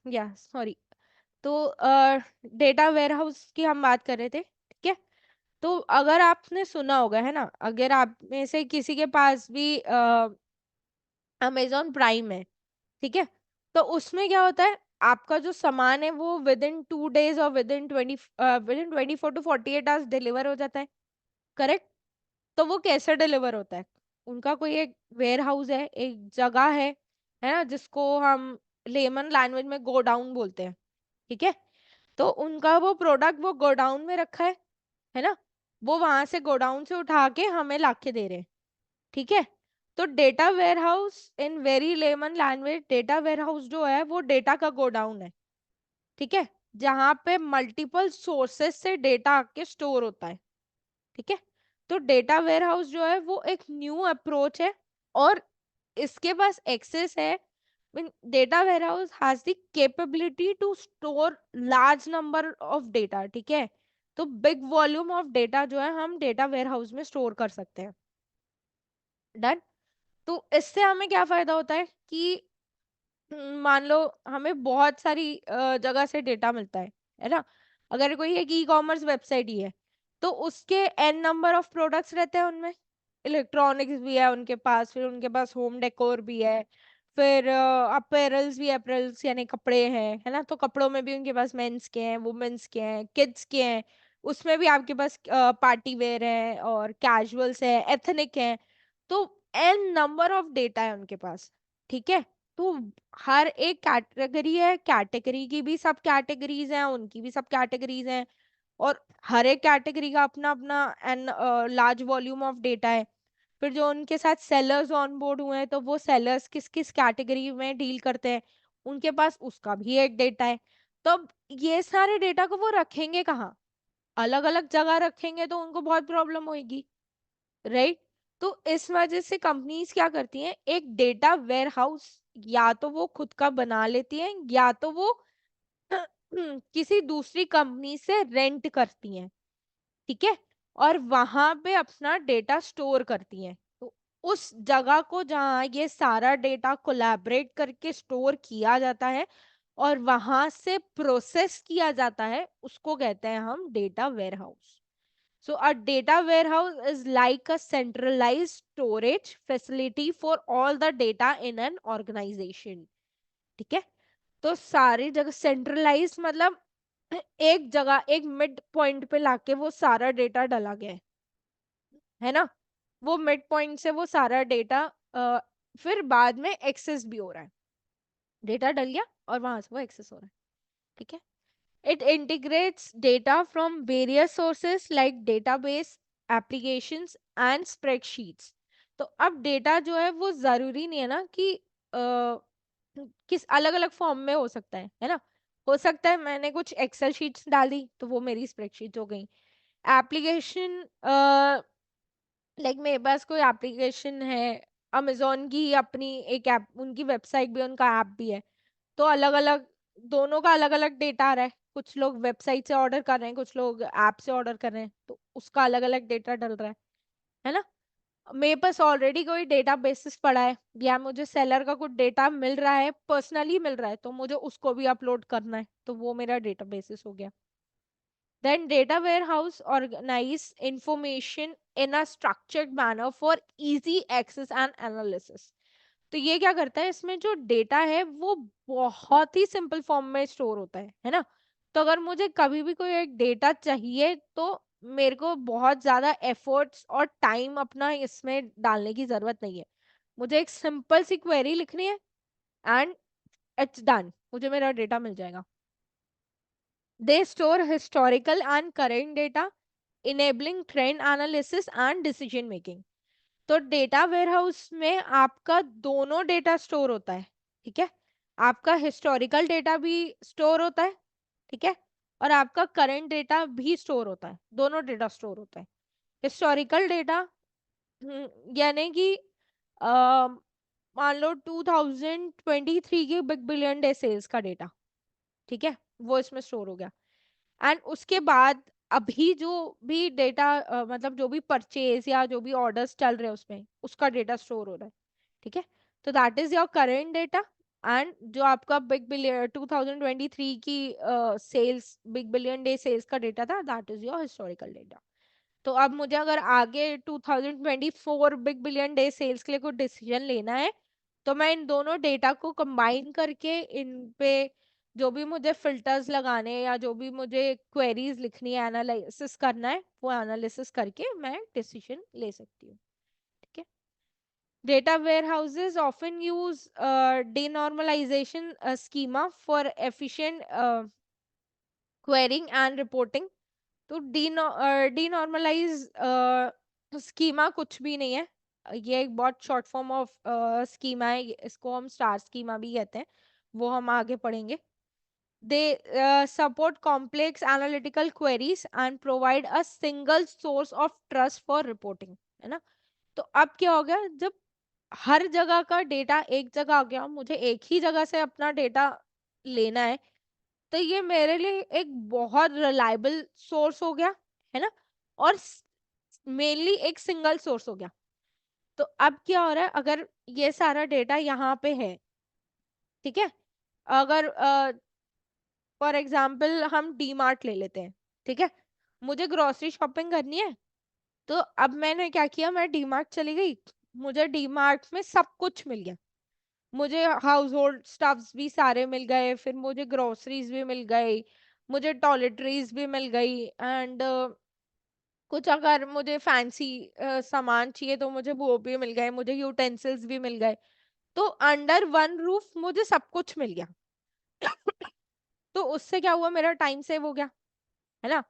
या सॉरी। तो डेटा वेयरहाउस की हम बात कर रहे थे, ठीक है। तो अगर आपने सुना होगा, है ना, अगर आप में से किसी के पास भी अमेजोन प्राइम है, ठीक है, तो उसमें क्या होता है, आपका जो सामान है वो विद इन 2 days और with in 24 to 48 hours deliver हो जाता है, करेक्ट? तो वो कैसे डिलीवर होता है? उनका कोई एक वेयर हाउस है, एक जगह है ना, जिसको हम लेमन लैंग्वेज में गोडाउन बोलते हैं, ठीक है। तो उनका वो प्रोडक्ट वो गोडाउन में रखा है ना, वो वहां से गोडाउन से उठा के हमें लाके दे रहे हैं, ठीक है। तो data warehouse in very layman language, data warehouse जो है वो डेटा का गोडाउन है, ठीक है, जहां पे मल्टीपल सोर्सेस से डेटा आके स्टोर होता है, ठीक है। तो डेटा वेयरहाउस जो है वो एक न्यू अप्रोच है और इसके पास एक्सेस है। Data warehouse has the capability to store large number of data, ठीक है। तो बिग वॉल्यूम ऑफ डेटा जो है हम डेटा वेयरहाउस में स्टोर कर सकते हैं। डन। तो इससे हमें क्या फायदा होता है कि मान लो हमें बहुत सारी जगह से डेटा मिलता है ना। अगर कोई एक ई कॉमर्स वेबसाइट ही है तो उसके एन नंबर ऑफ प्रोडक्ट्स रहते हैं उनमें। इलेक्ट्रॉनिक्स भी है उनके पास, फिर उनके पास होम डेकोर भी है, फिर अपैरल्स भी, अपैरल्स यानी कपड़े हैं, है ना। तो कपड़ों में भी उनके पास मेंस के हैं, वुमेन्स के हैं, किड्स के हैं। उसमें भी आपके पास पार्टी वेयर है और कैजुअल्स है, एथनिक है। तो एन नंबर ऑफ डेटा है उनके पास, ठीक है। तो हर एक कैटेगरी है, कैटेगरी की भी सब कैटेगरीज हैं, उनकी भी सब कैटेगरीज हैं, और हर एक कैटेगरी का अपना अपना an large volume of data है। फिर जो उनके साथ सेलर्स ऑन बोर्ड हुए हैं तो वो सेलर्स किस किस कैटेगरी में डील करते हैं, उनके पास उसका भी एक डेटा है। तो अब ये सारे डेटा को वो रखेंगे कहाँ? अलग अलग जगह रखेंगे तो उनको बहुत प्रॉब्लम होगी, राइट। तो इस वजह से कंपनीज क्या करती हैं, एक डेटा वेयर हाउस या तो वो खुद का बना लेती हैं या तो वो किसी दूसरी कंपनी से रेंट करती हैं, ठीक है, और वहां पे अपना डेटा स्टोर करती हैं। तो उस जगह को जहाँ ये सारा डेटा कोलैबोरेट करके स्टोर किया जाता है और वहां से प्रोसेस किया जाता है, उसको कहते हैं हम data warehouse. So a data warehouse is like a centralized storage facility for all the data in an organization. ठीक है। तो सारी जगह सेंट्रलाइज मतलब एक जगह एक मिड पॉइंट पे लाके वो सारा डेटा डाला गया है ना। वो मिड पॉइंट से वो सारा डेटा फिर बाद में एक्सेस भी हो रहा है। डेटा डल गया और वहां से वो एक्सेस हो रहा है, ठीक है। It integrates data from various sources like database, applications and spreadsheets. तो अब डेटा जो है वो जरूरी नहीं है ना कि किस अलग अलग फॉर्म में हो सकता है ना। हो सकता है मैंने कुछ एक्सेल शीट्स डाल दी तो वो मेरी स्प्रेडशीट हो गई, एप्लीकेशन लाइक मेरे पास कोई एप्लीकेशन है, अमेजोन की अपनी एक ऐप, उनकी वेबसाइट भी है, उनका ऐप भी है, तो अलग अलग दोनों का अलग अलग डेटा आ रहा है। कुछ लोग वेबसाइट से ऑर्डर कर रहे हैं, कुछ लोग ऐप से ऑर्डर कर रहे हैं, तो उसका अलग अलग डेटा डल रहा है ना। मेरे पास ऑलरेडी कोई डेटा बेसिस पड़ा है, या मुझे सेलर का कुछ डेटा मिल रहा है, पर्सनली मिल रहा है, तो मुझे उसको भी अपलोड करना है, तो वो मेरा डेटा बेसिस हो गया। Then data warehouse organize information in a structured manner for easy access and analysis. तो ये क्या करता है, इसमें जो डेटा है वो बहुत ही सिंपल फॉर्म में स्टोर होता है ना। तो अगर मुझे कभी भी कोई एक डेटा चाहिए तो मेरे को बहुत ज्यादा एफर्ट्स और टाइम अपना इसमें डालने की जरूरत नहीं है। मुझे एक सिंपल सी क्वेरी लिखनी है एंड इट्स डन, मुझे मेरा डेटा मिल जाएगा। They store historical and current data, enabling trend analysis and decision making. तो डेटा वेयरहाउस में आपका दोनों डेटा स्टोर होता है, ठीक है। आपका हिस्टोरिकल डेटा भी स्टोर होता है, ठीक है, और आपका करंट डेटा भी स्टोर होता है, दोनों डेटा स्टोर होता है। हिस्टोरिकल डेटा यानी कि मान लो 2023 की बिग बिलियन डे सेल्स का डेटा, ठीक है, वो इसमें स्टोर हो गया। एंड उसके बाद अभी जो भी डेटा मतलब जो भी परचेज या जो भी ऑर्डर्स चल रहे हैं उसमें उसका डेटा स्टोर हो रहा है, ठीक है। तो that is your current data. And जो आपका बिग बिलियन 2023 की sales, big billion day sales का डेटा था, that is your historical data. तो अब मुझे अगर आगे 2024 बिग बिलियन डे सेल्स के लिए कोई डिसीजन लेना है, तो मैं इन दोनों डेटा को कंबाइन करके इन पे जो भी मुझे फिल्टर्स लगाने या जो भी मुझे क्वेरीज लिखनी है, एनालिसिस करना है, वो एनालिसिस करके मैं डिसीजन ले सकती हूँ, ठीक है। Data warehouses often use denormalization schema for efficient querying and reporting. तो डीनॉर्मलाइज स्कीमा कुछ भी नहीं है, ये एक बहुत शॉर्ट फॉर्म ऑफ स्कीमा है, इसको हम स्टार स्कीमा भी कहते हैं, वो हम आगे पढ़ेंगे। They support complex analytical queries and provide a single source of trust for reporting, है ना। तो अब क्या हो गया, जब हर जगह का डेटा एक जगह आ गया, मुझे एक ही जगह से अपना डेटा लेना है, तो ये मेरे लिए एक बहुत रिलायबल सोर्स हो गया, है ना, और मेनली एक सिंगल सोर्स हो गया। तो अब क्या हो रहा है, अगर ये सारा डेटा यहाँ पे है, ठीक है, अगर फॉर एग्जाम्पल हम डी मार्ट ले लेते हैं, ठीक है, मुझे ग्रोसरी शॉपिंग करनी है, तो अब मैंने क्या किया, मैं डी मार्ट चली गई, मुझे डी मार्ट में सब कुछ मिल गया, मुझे हाउस होल्ड स्टफ्स भी सारे मिल गए, फिर मुझे ग्रोसरीज भी मिल गई, मुझे टॉयलेटरीज भी मिल गई, एंड कुछ अगर मुझे फैंसी सामान चाहिए तो मुझे वो भी मिल गए, मुझे यूटेंसिल्स भी मिल गए। तो अंडर वन रूफ मुझे सब कुछ मिल गया। तो उससे क्या हुआ, मेरा टाइम सेव हो गया, है ना।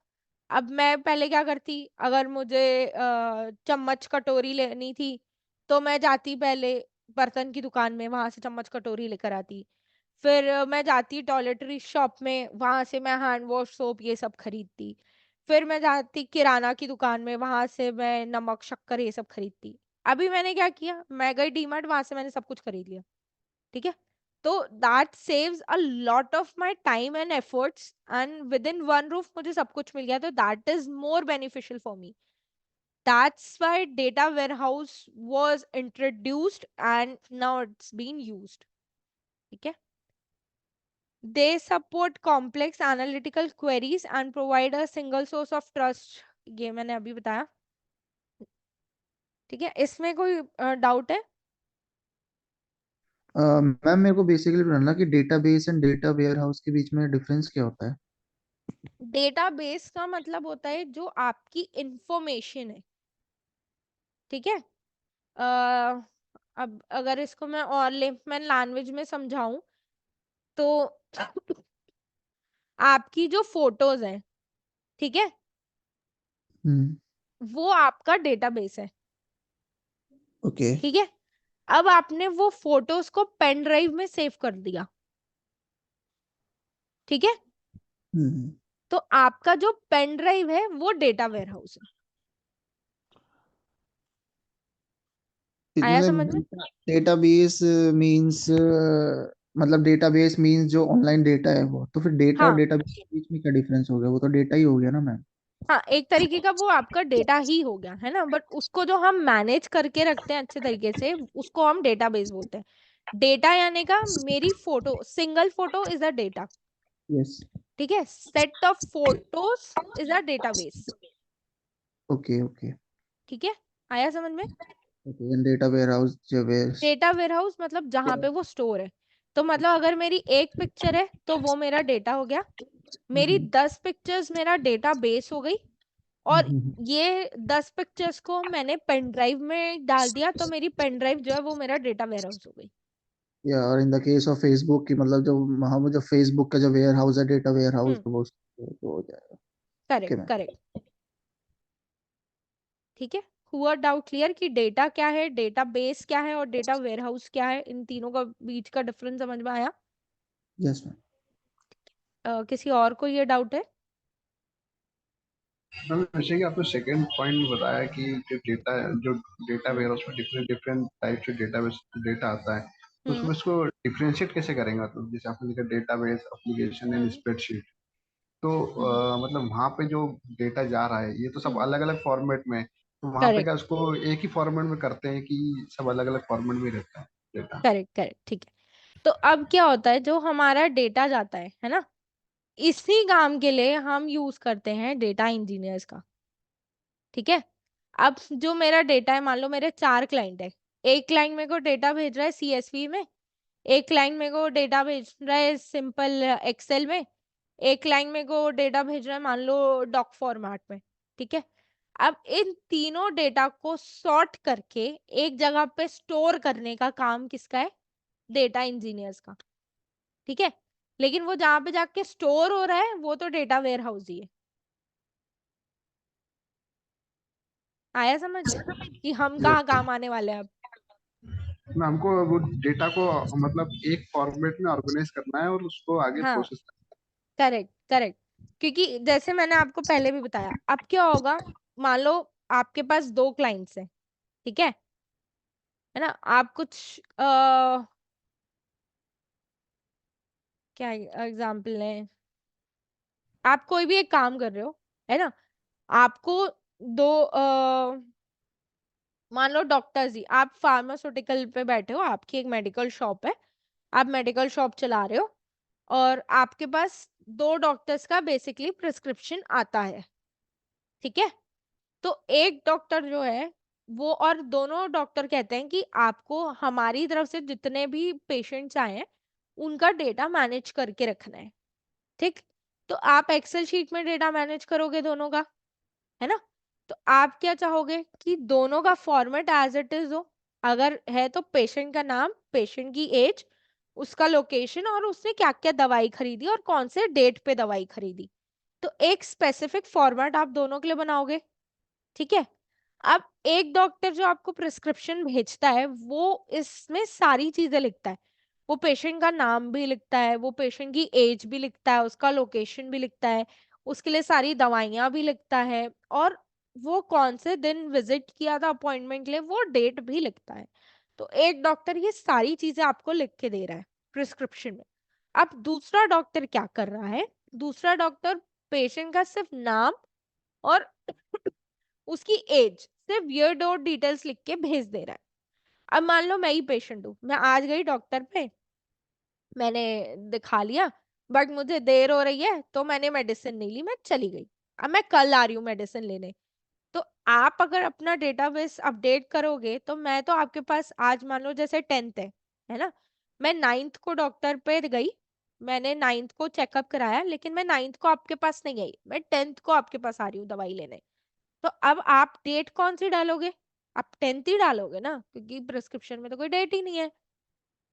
अब मैं पहले क्या करती, अगर मुझे चम्मच कटोरी लेनी थी, तो मैं जाती पहले बर्तन की दुकान में, वहां से चम्मच कटोरी लेकर आती। फिर मैं जाती टॉयलेटरी शॉप में, वहां से मैं हैंड वॉश सोप ये सब खरीदती। फिर मैं जाती किराना की दुकान में, वहां से मैं नमक शक्कर ये सब खरीदती। अभी मैंने क्या किया, मैं गई डीमार्ट, वहां से मैंने सब कुछ खरीद लिया, ठीक है। तो that saves a lot of my time and efforts, and with in one roof मुझे सब कुछ मिल गया, तो that is more beneficial for me. That's why data warehouse was introduced and now it's being used, ठीक है। They support complex analytical queries and provide a single source of trust, ये मैंने अभी बताया, ठीक है। इसमें कोई डाउट है? मैम मेरे को बेसिकली जानना कि डेटाबेस एंड डेटा वेयरहाउस के बीच में डिफरेंस क्या होता है? डेटाबेस का मतलब होता है जो आपकी इंफॉर्मेशन है, ठीक है। अ, अब अगर इसको मैं और लेमैन लैंग्वेज में समझाऊं, तो आपकी जो फोटोज हैं, ठीक है, हम्म। वो आपका डेटाबेस है, ओके। ठीक है। अब आपने वो फोटोज को पेन ड्राइव में सेव कर दिया, ठीक है। हम्म। तो आपका जो पेन ड्राइव है वो डेटा वेयर हाउस है। आया समझ में? डेटाबेस मींस मतलब डेटाबेस मींस जो ऑनलाइन डेटा है वो, तो फिर डेटा और हाँ डेटाबेस के बीच में क्या डिफरेंस हो गया? वो तो डेटा ही हो गया ना मैम। हाँ, एक तरीके का वो आपका डेटा ही हो गया है ना, बट उसको जो हम मैनेज करके रखते हैं अच्छे तरीके से उसको हम डेटाबेस बोलते हैं। डेटा यानी का मेरी photo, single photo is a data. Yes. ठीक है, set of photos is a database. Okay okay ठीक है, आया समझ में? Okay. And data warehouse जो वेयर। डेटा वेयर हाउस मतलब जहां पे वो स्टोर है। तो मतलब अगर मेरी एक पिक्चर है तो वो मेरा डेटा हो गया, मेरी 10 पिक्चर्स मेरा डेटा बेस हो गई, और ये 10 पिक्चर्स को मैंने पेन ड्राइव में डाल दिया तो मेरी पेन ड्राइव जो है वो मेरा डेटा वेयर हाउस हो गई। या और in the case of Facebook की मतलब जो वहाँ जो फेसबुक का जो वेयर हाउस है, डेटा वेयर हाउस, हम्म, तो वो तो हो जाएगा। Okay correct ma'am. करेक्ट। ठीक है, हुआ डाउट क्लियर कि डेटा क्या है, डेटा बेस क्या है और डेटा वेयर हाउस क्या है, इन तीनों का बीच का डिफरेंस समझ में आया? Yes ma'am. किसी और को ये डाउट है? मैम जैसे कि आपने सेकंड पॉइंट बताया कि जो डेटा वेयर उसमें डिफरेंट डिफरेंट टाइप से डेटा आता है, तो हम्म उसमें इसको डिफरेंशिएट कैसे करेंगे? मतलब जैसे आपने लिखा database, application and hmm spreadsheet, तो हम्म मतलब वहाँ पे जो डेटा जा रहा है ये तो सब हम्म, अलग अलग फॉर्मेट में है, तो वहाँ पे करेक्ट क्या उसको एक ही फॉर्मेट में करते हैं कि सब अलग अलग फॉर्मेट में रहता है डेटा? Correct correct. ठीक है, तो अब क्या होता है, जो हमारा डेटा जाता है ना, इसी काम के लिए हम यूज करते हैं डेटा इंजीनियर्स का। ठीक है, अब जो मेरा डेटा है, मान लो मेरे 4 क्लाइंट है, एक क्लाइंट मेरे को डेटा भेज रहा है CSV में, एक क्लाइंट मेरे को डेटा भेज रहा है सिंपल एक्सेल में, एक क्लाइंट मेरे को डेटा भेज रहा है मान लो डॉक फॉर्मेट में। ठीक है, अब इन तीनों डेटा को सॉर्ट करके एक जगह पे स्टोर करने का काम किसका है? डेटा इंजीनियर्स का। ठीक है, लेकिन वो जहां पे जाके स्टोर हो रहा है वो तो डेटा वेयर हाउस ही है। आया समझ कि हम कहाँ Yes. काम आने वाले हैं अब? मैं हमको वो डेटा को मतलब एक फॉर्मेट में ऑर्गेनाइज करना है और उसको आगे हाँ, प्रोसेस करेक्ट करेक्ट। क्योंकि जैसे मैंने आपको पहले भी बताया, अब क्या होगा, मान लो आपके पास 2 क्लाइंट्स हैं। ठीक है ना, आप कुछ क्या एग्जाम्पल लें, आप कोई भी एक काम कर रहे हो, है ना, आपको दो मान लो डॉक्टर्स ही, आप फार्मास्यूटिकल पे बैठे हो, आपकी एक मेडिकल शॉप है, आप मेडिकल शॉप चला रहे हो, और आपके पास 2 डॉक्टर्स का बेसिकली प्रिस्क्रिप्शन आता है। ठीक है, तो एक डॉक्टर जो है वो, और दोनों डॉक्टर कहते हैं कि आपको हमारी तरफ से जितने भी पेशेंट्स आए हैं उनका डेटा मैनेज करके रखना है। ठीक, तो आप एक्सेल शीट में डेटा मैनेज करोगे दोनों का, है ना, तो आप क्या चाहोगे कि दोनों का फॉर्मेट एज इट इज हो। अगर है तो पेशेंट का नाम, पेशेंट की एज, उसका लोकेशन, और उसने क्या क्या दवाई खरीदी और कौन से डेट पे दवाई खरीदी, तो एक स्पेसिफिक फॉर्मेट आप दोनों के लिए बनाओगे। ठीक है, अब एक डॉक्टर जो आपको प्रिस्क्रिप्शन भेजता है वो इसमें सारी चीजें लिखता है, वो पेशेंट का नाम भी लिखता है, वो पेशेंट की एज भी लिखता है, उसका लोकेशन भी लिखता है, उसके लिए सारी दवाइयां भी लिखता है, और वो कौन से दिन विजिट किया था अपॉइंटमेंट के लिए वो डेट भी लिखता है। तो एक डॉक्टर ये सारी चीजें आपको लिख के दे रहा है प्रिस्क्रिप्शन में। अब दूसरा डॉक्टर क्या कर रहा है, दूसरा डॉक्टर पेशेंट का सिर्फ नाम और उसकी एज, सिर्फ ये 2 डिटेल्स लिख के भेज दे रहा है। अब मान लो मैं ही पेशेंट हूँ, मैं आज गई डॉक्टर पे, मैंने दिखा लिया, बट मुझे देर हो रही है तो मैंने मेडिसिन नहीं ली, मैं चली गई। अब मैं कल आ रही हूँ मेडिसिन लेने, तो आप अगर अपना डेटाबेस अपडेट करोगे तो मैं तो आपके पास, आज मान लो जैसे 10th है ना, मैं 9th को डॉक्टर पे गई, मैंने 9th को चेकअप कराया, लेकिन मैं 9th को आपके पास नहीं आई, मैं 10th को आपके पास आ रही हूँ दवाई लेने। तो अब आप डेट कौन सी डालोगे? आप 10th ही डालोगे ना, क्योंकि प्रिस्क्रिप्शन में तो कोई डेट ही नहीं है।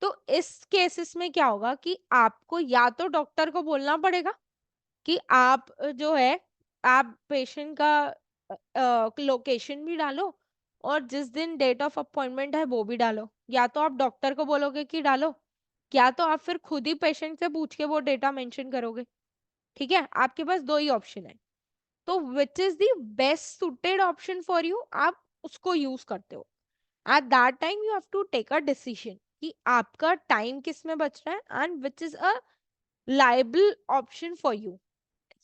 तो इस केसेस में क्या होगा कि आपको या तो डॉक्टर को बोलना पड़ेगा कि आप जो है, आप पेशेंट का लोकेशन भी डालो और जिस दिन डेट ऑफ अपॉइंटमेंट है वो भी डालो, या तो आप डॉक्टर को बोलोगे कि डालो, या तो आप फिर खुद ही पेशेंट से पूछ के वो डेटा मेंशन करोगे। ठीक है, आपके पास दो ही ऑप्शन है, तो which is the best suited option for you, आप उसको यूज करते हो। At that time you have to take a decision कि आपका टाइम किस में बच रहा है and which is a liable option for you.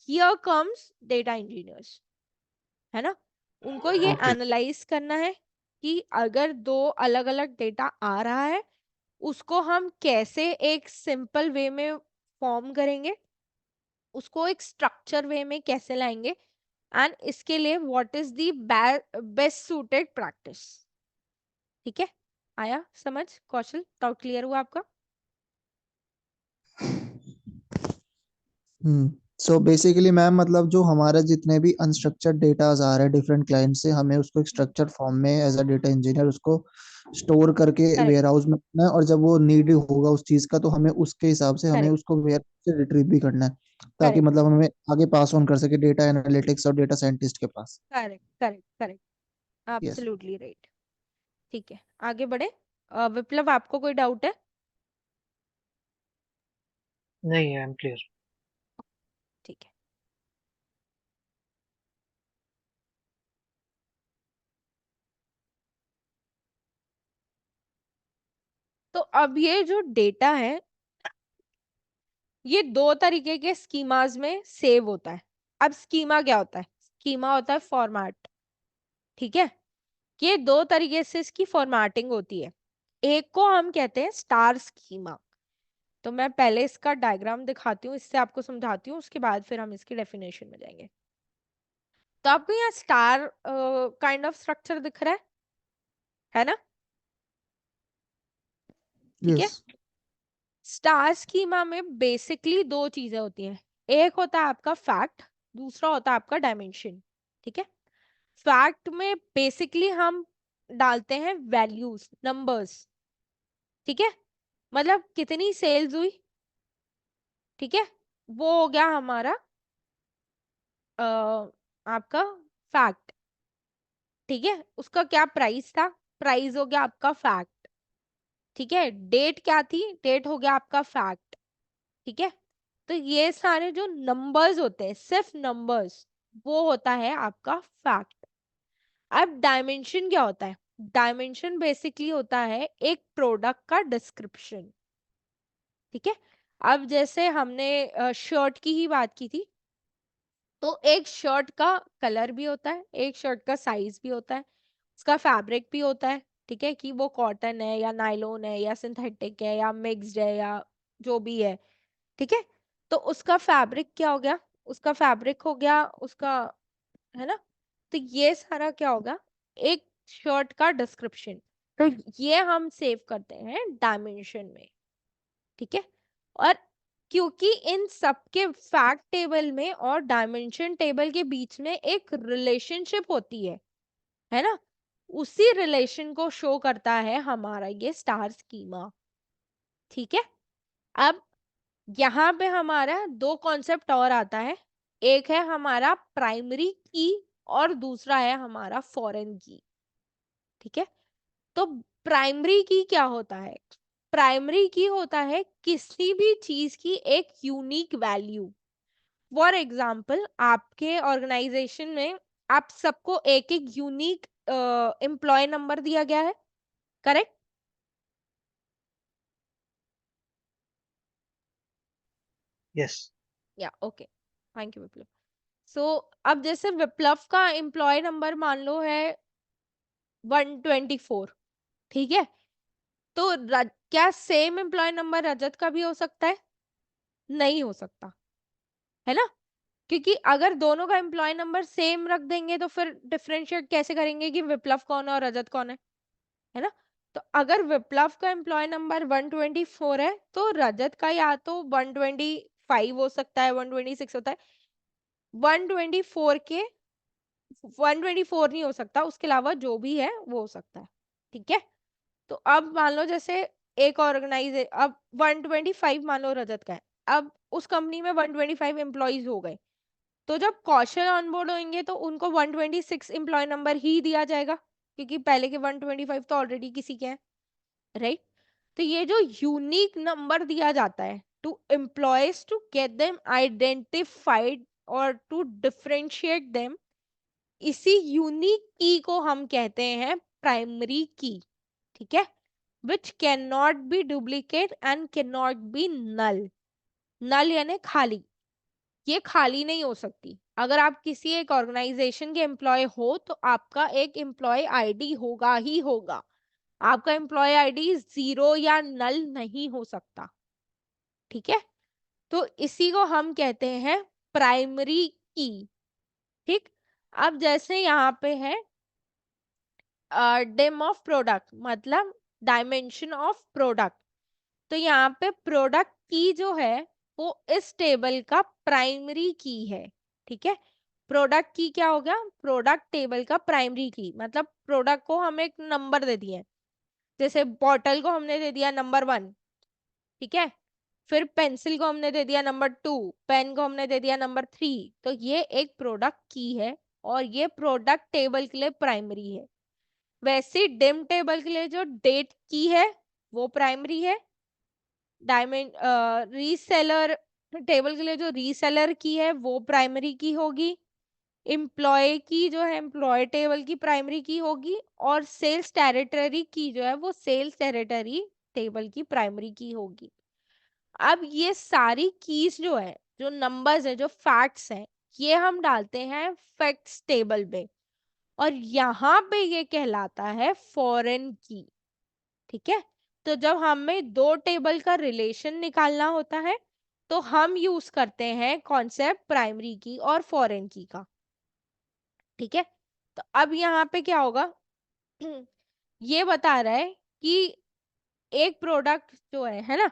Here comes data engineers, है ना, उनको ये ओके। एनालाइज करना है कि अगर दो अलग अलग डेटा आ रहा है उसको हम कैसे एक सिंपल वे में फॉर्म करेंगे, उसको एक स्ट्रक्चर वे में कैसे लाएंगे, एंड इसके लिए what is the best suited practice. ठीक है, आया समझ कौशल, डाउट क्लियर हुआ आपका? सो बेसिकली मैम मतलब जो हमारे जितने भी अनस्ट्रक्चर्ड डेटाज आ रहे हैं डिफरेंट क्लाइंट से, हमें उसको एक स्ट्रक्चर्ड फॉर्म में एज अ डेटा इंजीनियर उसको स्टोर करके करेक्ट वेयर हाउस में रखना है, और जब वो नीड होगा उस चीज का तो हमें उसके हिसाब से हमें करेक्ट उसको वेयर से रिट्रीव भी करना है, ताकि करेक्ट मतलब हमें आगे पास ऑन कर सके डेटा एनालिटिक्स और डेटा साइंटिस्ट के पास। Correct correct correct, yes. Absolutely right. ठीक है, आगे बढ़े। विप्लव, आपको कोई डाउट है? नहीं, आई एम क्लियर। ठीक है, तो अब ये जो डेटा है ये दो तरीके के स्कीमाज में सेव होता है। अब स्कीमा क्या होता है? स्कीमा होता है फॉर्मेट। ठीक है, ये दो तरीके से इसकी फॉर्मेटिंग होती है। एक को हम कहते हैं स्टार स्कीमा। तो मैं पहले इसका डायग्राम दिखाती हूँ, इससे आपको समझाती हूँ, उसके बाद फिर हम इसकी डेफिनेशन में जाएंगे। तो आपको यहाँ स्टार काइंड ऑफ स्ट्रक्चर दिख रहा है ना? ठीक है, यस। स्टार स्कीमा में बेसिकली दो चीजें होती हैं। एक होता है आपका फैक्ट, दूसरा होता है आपका डायमेंशन। ठीक है, फैक्ट में बेसिकली हम डालते हैं वैल्यूज, नंबर्स। ठीक है, मतलब कितनी सेल्स हुई, ठीक है, वो हो गया हमारा आपका फैक्ट। ठीक है, उसका क्या प्राइस था, प्राइस हो गया आपका फैक्ट। ठीक है, डेट क्या थी, डेट हो गया आपका फैक्ट। ठीक है, तो ये सारे जो नंबर्स होते हैं, सिर्फ नंबर्स, वो होता है आपका फैक्ट। अब डायमेंशन क्या होता है? डायमेंशन बेसिकली होता है एक प्रोडक्ट का डिस्क्रिप्शन। ठीक है, अब जैसे हमने शर्ट की ही बात की थी, तो एक शर्ट का कलर भी होता है, एक शर्ट का साइज भी होता है, उसका फैब्रिक भी होता है। ठीक है, कि वो कॉटन है या नायलॉन है या सिंथेटिक है या मिक्स्ड है या जो भी है। ठीक है, तो उसका फैब्रिक क्या हो गया, उसका फैब्रिक हो गया उसका, है ना? तो ये सारा क्या होगा, एक शर्ट का डिस्क्रिप्शन। तो ये हम सेव करते हैं डायमेंशन में। ठीक है, और क्योंकि इन सबके फैक्ट टेबल में और डायमेंशन टेबल के बीच में एक रिलेशनशिप होती है ना, उसी रिलेशन को शो करता है हमारा ये स्टार स्कीमा। ठीक है, अब यहाँ पे हमारा दो कॉन्सेप्ट और आता है। एक है हमारा प्राइमरी की और दूसरा है हमारा फॉरेन की। ठीक है, तो प्राइमरी की क्या होता है? प्राइमरी की होता है किसी भी चीज की एक यूनिक वैल्यू। फॉर एग्जाम्पल, आपके ऑर्गेनाइजेशन में आप सबको एक एक यूनिक एम्प्लॉय नंबर दिया गया है, करेक्ट? यस। या ओके, थैंक यू विप्लव। सो अब जैसे विप्लव का एम्प्लॉय नंबर मान लो है 124। ठीक है, तो क्या सेम एम्प्लॉय नंबर रजत का भी हो सकता है? नहीं हो सकता, है ना? क्योंकि अगर दोनों का एम्प्लॉय नंबर सेम रख देंगे तो फिर डिफरेंशिएट कैसे करेंगे कि विप्लव कौन है और रजत कौन है ना? तो अगर विप्लव का एम्प्लॉय नंबर 124 है तो रजत का या तो 125 हो सकता है, 126 होता है, 124 के 124 नहीं हो सकता, उसके अलावा जो भी है वो हो सकता है। ठीक है, तो अब मान लो जैसे एक ऑर्गेनाइज है, अब 125 मान लो रजत का है, अब उस कंपनी में 125 एम्प्लॉइज हो गए, तो जब कौशल ऑनबोर्ड होंगे तो उनको 126 एम्प्लॉय नंबर ही दिया जाएगा, क्योंकि पहले के 125 तो ऑलरेडी किसी के हैं, राइट? तो ये जो यूनिक नंबर दिया जाता है to employees to get them identified or to differentiate them, इसी यूनिक की को हम कहते हैं प्राइमरी की। ठीक है, which can not be duplicate and can not be null. Null यानी खाली, ये खाली नहीं हो सकती। अगर आप किसी एक ऑर्गेनाइजेशन के एम्प्लॉय हो तो आपका एक एम्प्लॉय आईडी होगा ही होगा। आपका एम्प्लॉय आईडी जीरो या नल नहीं हो सकता। ठीक है, तो इसी को हम कहते हैं प्राइमरी की। ठीक, अब जैसे यहाँ पे है डिम ऑफ प्रोडक्ट मतलब डायमेंशन ऑफ प्रोडक्ट, तो यहाँ पे प्रोडक्ट की जो है वो इस टेबल का प्राइमरी की है। ठीक है, प्रोडक्ट की क्या हो गया, प्रोडक्ट टेबल का प्राइमरी की, मतलब प्रोडक्ट को हम एक नंबर दे दिए, जैसे बॉटल को हमने दे दिया नंबर 1। ठीक है, फिर पेंसिल को हमने दे दिया नंबर 2, पेन को हमने दे दिया नंबर 3। तो ये एक प्रोडक्ट की है और ये प्रोडक्ट टेबल के लिए प्राइमरी है। वैसे डिम टेबल के लिए जो डेट की है वो प्राइमरी है। डायमंड रीसेलर टेबल के लिए जो रीसेलर की है वो प्राइमरी की होगी। एम्प्लॉय की जो है एम्प्लॉय टेबल की प्राइमरी की होगी, और सेल्स टेरिटरी की जो है वो सेल्स टेरिटरी टेबल की प्राइमरी की होगी। अब ये सारी कीज जो है, जो नंबर्स है, जो फैक्ट्स हैं, ये हम डालते हैं फैक्ट्स टेबल में, और यहाँ पे ये कहलाता है फॉरेन की। ठीक है, तो जब हमें दो टेबल का रिलेशन निकालना होता है तो हम यूज करते हैं कॉन्सेप्ट प्राइमरी की और फॉरेन की का। ठीक है, तो अब यहाँ पे क्या होगा ये बता रहा है कि एक प्रोडक्ट जो है ना,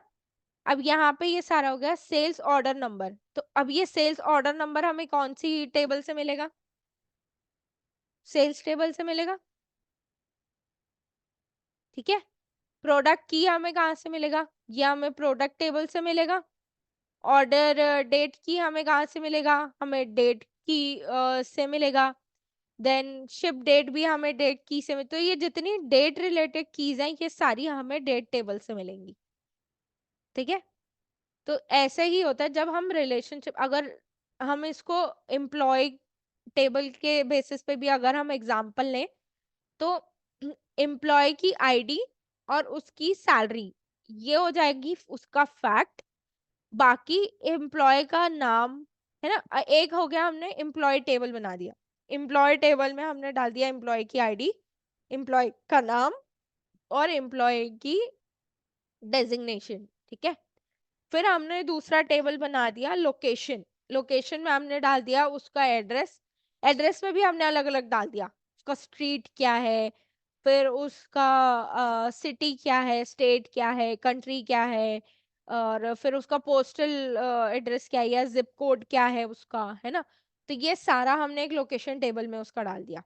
अब यहाँ पे ये सारा हो गया सेल्स ऑर्डर नंबर। तो अब ये सेल्स ऑर्डर नंबर हमें कौन सी टेबल से मिलेगा, सेल्स टेबल से मिलेगा। ठीक है, प्रोडक्ट की हमें कहाँ से मिलेगा, ये हमें प्रोडक्ट टेबल से मिलेगा। ऑर्डर डेट की हमें कहाँ से मिलेगा, हमें डेट की से मिलेगा। देन शिप डेट भी हमें डेट की से तो ये जितनी डेट रिलेटेड कीज हैं ये सारी हमें डेट टेबल से मिलेंगी। ठीक है, तो ऐसे ही होता है जब हम रिलेशनशिप, अगर हम इसको एम्प्लॉय टेबल के बेसिस पे भी अगर हम एग्जांपल लें तो एम्प्लॉय की आईडी और उसकी सैलरी ये हो जाएगी उसका फैक्ट। बाकी एम्प्लॉय का नाम है ना, एक हो गया, हमने एम्प्लॉय टेबल बना दिया। एम्प्लॉय टेबल में हमने डाल दिया एम्प्लॉय की आईडी, एम्प्लॉय का नाम और एम्प्लॉय की डेजिग्नेशन। ठीक है, फिर हमने दूसरा टेबल बना दिया लोकेशन। लोकेशन में हमने डाल दिया उसका एड्रेस, एड्रेस में भी हमने अलग अलग डाल दिया, उसका स्ट्रीट क्या है, फिर उसका सिटी क्या है, स्टेट क्या है, कंट्री क्या है, और फिर उसका पोस्टल एड्रेस क्या है या जिप कोड क्या है उसका, है ना। तो ये सारा हमने एक लोकेशन टेबल में उसका डाल दिया।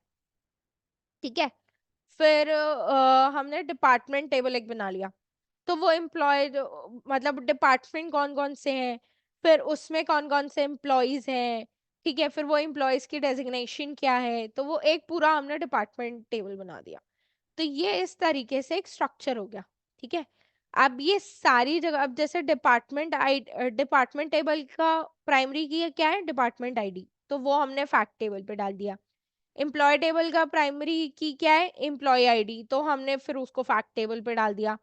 ठीक है, फिर हमने डिपार्टमेंट टेबल एक बना लिया, तो वो एम्प्लॉय मतलब डिपार्टमेंट कौन कौन से हैं, फिर उसमें कौन कौन से एम्प्लॉयज हैं। ठीक है, फिर वो एम्प्लॉयज की डेजिग्नेशन क्या है, तो वो एक पूरा हमने डिपार्टमेंट टेबल बना दिया। तो ये इस तरीके से एक स्ट्रक्चर हो गया। ठीक है, अब ये सारी जगह, अब जैसे डिपार्टमेंट टेबल का प्राइमरी की क्या है, डिपार्टमेंट आईडी, तो वो हमने फैक्ट टेबल पे डाल दिया। एम्प्लॉय टेबल का प्राइमरी की क्या है, एम्प्लॉय आईडी, तो हमने फिर उसको फैक्ट टेबल पे डाल दिया।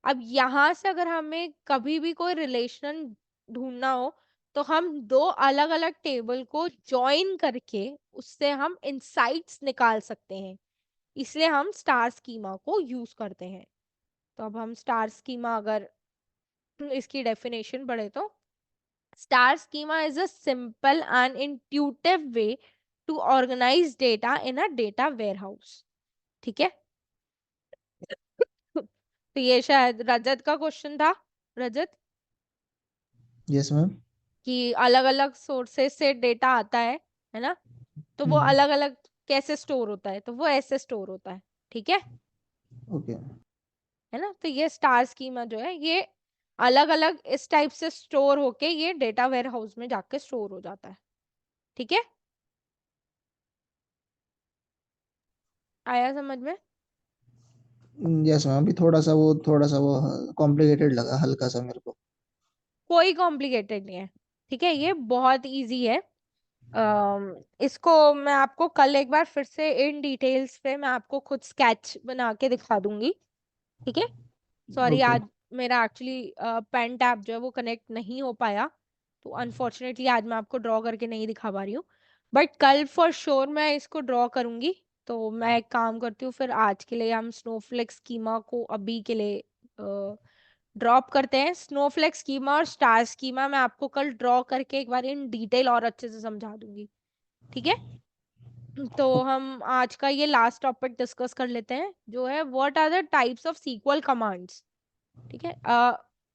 अब यहाँ से अगर हमें कभी भी कोई रिलेशन ढूंढना हो तो हम दो अलग अलग टेबल को ज्वाइन करके उससे हम इंसाइट्स निकाल सकते हैं, इसलिए हम स्टार स्कीमा को यूज करते हैं। तो अब हम स्टार स्कीमा अगर इसकी डेफिनेशन पढ़े तो star schema is a simple and intuitive way to organise data in a data warehouse. ठीक है, तो ये शायद रजत का क्वेश्चन था। Rajat, yes ma'am. कि अलग अलग सोर्सेस से डेटा आता है ना, तो वो अलग अलग कैसे स्टोर होता है, तो वो ऐसे स्टोर होता है। ठीक ओके। है ना, तो ये स्टार स्कीमा जो है ये अलग अलग इस टाइप से स्टोर होके ये डेटा वेयर हाउस में जाके स्टोर हो जाता है। ठीक है, आया समझ में। यस मैम, अभी थोड़ा सा वो कॉम्प्लिकेटेड लगा हल्का सा मेरे को। कोई कॉम्प्लिकेटेड नहीं है, ठीक है, ये बहुत इजी है। इसको मैं आपको कल एक बार फिर से इन डिटेल्स पे मैं आपको खुद स्केच बना के दिखा दूंगी, ठीक है। Sorry, okay. आज मेरा एक्चुअली पेन टैब जो है वो कनेक्ट नहीं हो पाया, तो अनफॉर्चुनेटली आज मैं आपको ड्रॉ करके नहीं दिखा पा रही हूँ, बट कल फॉर श्योर मैं इसको ड्रॉ करूंगी। तो मैं एक काम करती हूँ, फिर आज के लिए हम स्नोफ्लेक स्कीमा को अभी के लिए ड्रॉप करते हैं। स्नोफ्लेक स्कीमा और स्टार स्कीमा मैं आपको कल ड्रॉ करके एक बार इन डिटेल और अच्छे से समझा दूंगी, ठीक है। तो हम आज का ये लास्ट टॉपिक डिस्कस कर लेते हैं, जो है what are the types of SQL commands, ठीक है।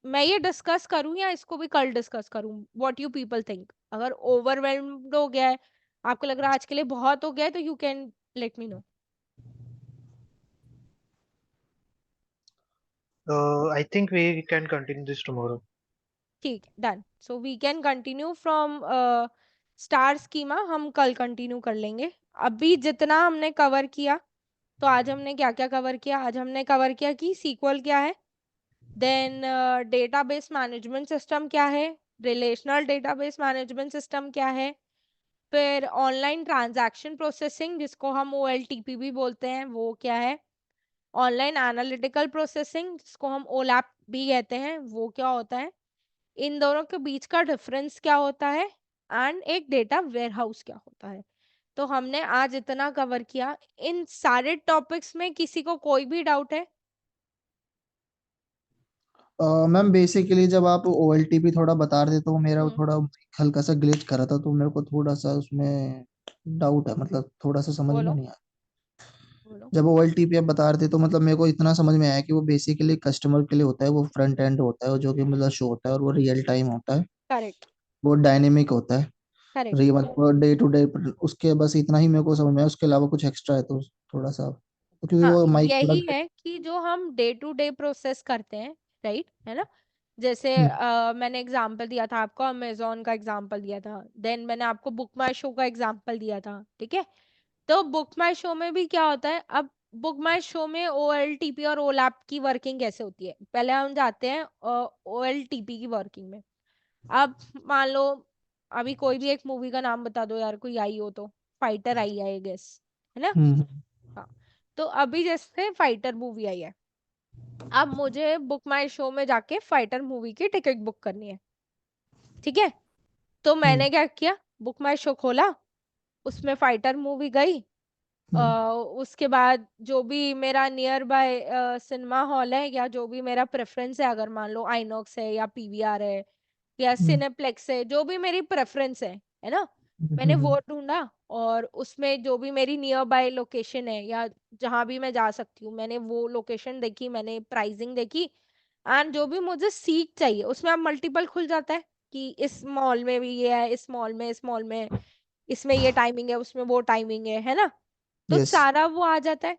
मैं ये डिस्कस करूं या इसको भी कल डिस्कस करूं, व्हाट यू पीपल थिंक? अगर ओवरवेल्म्ड हो गया है, आपको लग रहा है आज के लिए बहुत हो गया है, तो you can let me know. I think we can continue this tomorrow. ठीक, done. So we can continue from star schema, हम कल कंटिन्यू कर लेंगे। अभी जितना हमने कवर किया, तो आज हमने क्या क्या कवर किया? आज हमने कवर किया कि सीक्वल क्या है, देन डेटाबेस मैनेजमेंट सिस्टम क्या है, रिलेशनल डेटाबेस मैनेजमेंट सिस्टम क्या है, फिर ऑनलाइन ट्रांजैक्शन प्रोसेसिंग जिसको हम OLTP भी बोलते हैं वो क्या है, ऑनलाइन एनालिटिकल प्रोसेसिंग जिसको हम OLAP भी कहते हैं वो क्या होता है, इन दोनों के बीच का डिफरेंस क्या होता है, एंड एक डेटा वेयरहाउस क्या होता है। तो हमने आज इतना कवर किया। इन सारे टॉपिक्स में किसी को कोई भी डाउट है? मैम बेसिकली जब आप OLTP थोड़ा बता रहे थे तो मेरा वो हम्म, थोड़ा हल्का सा ग्लिच कर रहा था, तो मेरे को थोड़ा सा उसमें डाउट है, मतलब थोड़ा सा समझ में बोलो नहीं आया। बोलो। जब OLTP आप बता रहे थे तो मतलब मेरे को इतना समझ में आया कि वो बेसिकली कस्टमर के लिए होता है, वो फ्रंट एंड होता है जो कि मतलब शो होता है, और वो रियल टाइम होता है, करेक्ट, वो डायनेमिक होता है, करेक्ट। री मतलब डे टू डे। उसके बस इतना ही मेरे को समझ में आया, उसके अलावा कुछ एक्स्ट्रा है तो थोड़ा सा, क्योंकि हाँ, वो माइक थोड़ा। यही है कि जो हम डे टू डे प्रोसेस करते हैं, राइट, है ना। जैसे हम्म। मैंने एग्जांपल दिया था आपको, अमेजोन का एग्जांपल दिया था, देन मैंने आपको बुक माई शो का एग्जांपल दिया था, ठीक है। तो बुक माई शो में भी क्या होता है? अब बुक माई शो में OLTP और OLAP की वर्किंग कैसे होती है, पहले हम जाते हैं OLTP की वर्किंग में। अब मान लो, अभी कोई भी एक मूवी का नाम बता दो यार, कोई आई हो तो। फाइटर आई है, आई गेस, है ना। हम्म। हाँ, तो अभी जैसे फाइटर मूवी आई है, अब मुझे बुक माई शो में जाके फाइटर मूवी की टिकट बुक करनी है, ठीक है। तो हम्म। मैंने क्या किया, बुक माई शो खोला, उसमें फाइटर मूवी गई। हम्म। उसके बाद जो भी मेरा नियर बाय सिनेमा हॉल है, या जो भी मेरा प्रेफरेंस है, अगर मान लो आइनॉक्स है या PVR है या हम्म। सिनेप्लेक्स है, जो भी मेरी प्रेफरेंस है ना, मैंने हम्म। वो ढूंढा। और उसमें जो भी मेरी नियर बाय लोकेशन है या जहां भी मैं जा सकती हूँ, मैंने वो लोकेशन देखी, मैंने प्राइसिंग देखी, एंड जो भी मुझे सीट चाहिए, उसमें अब मल्टीपल खुल जाता है कि इस मॉल में भी ये है, इस मॉल में इसमें ये टाइमिंग है, उसमें वो टाइमिंग है ना। तो यस। सारा वो आ जाता है।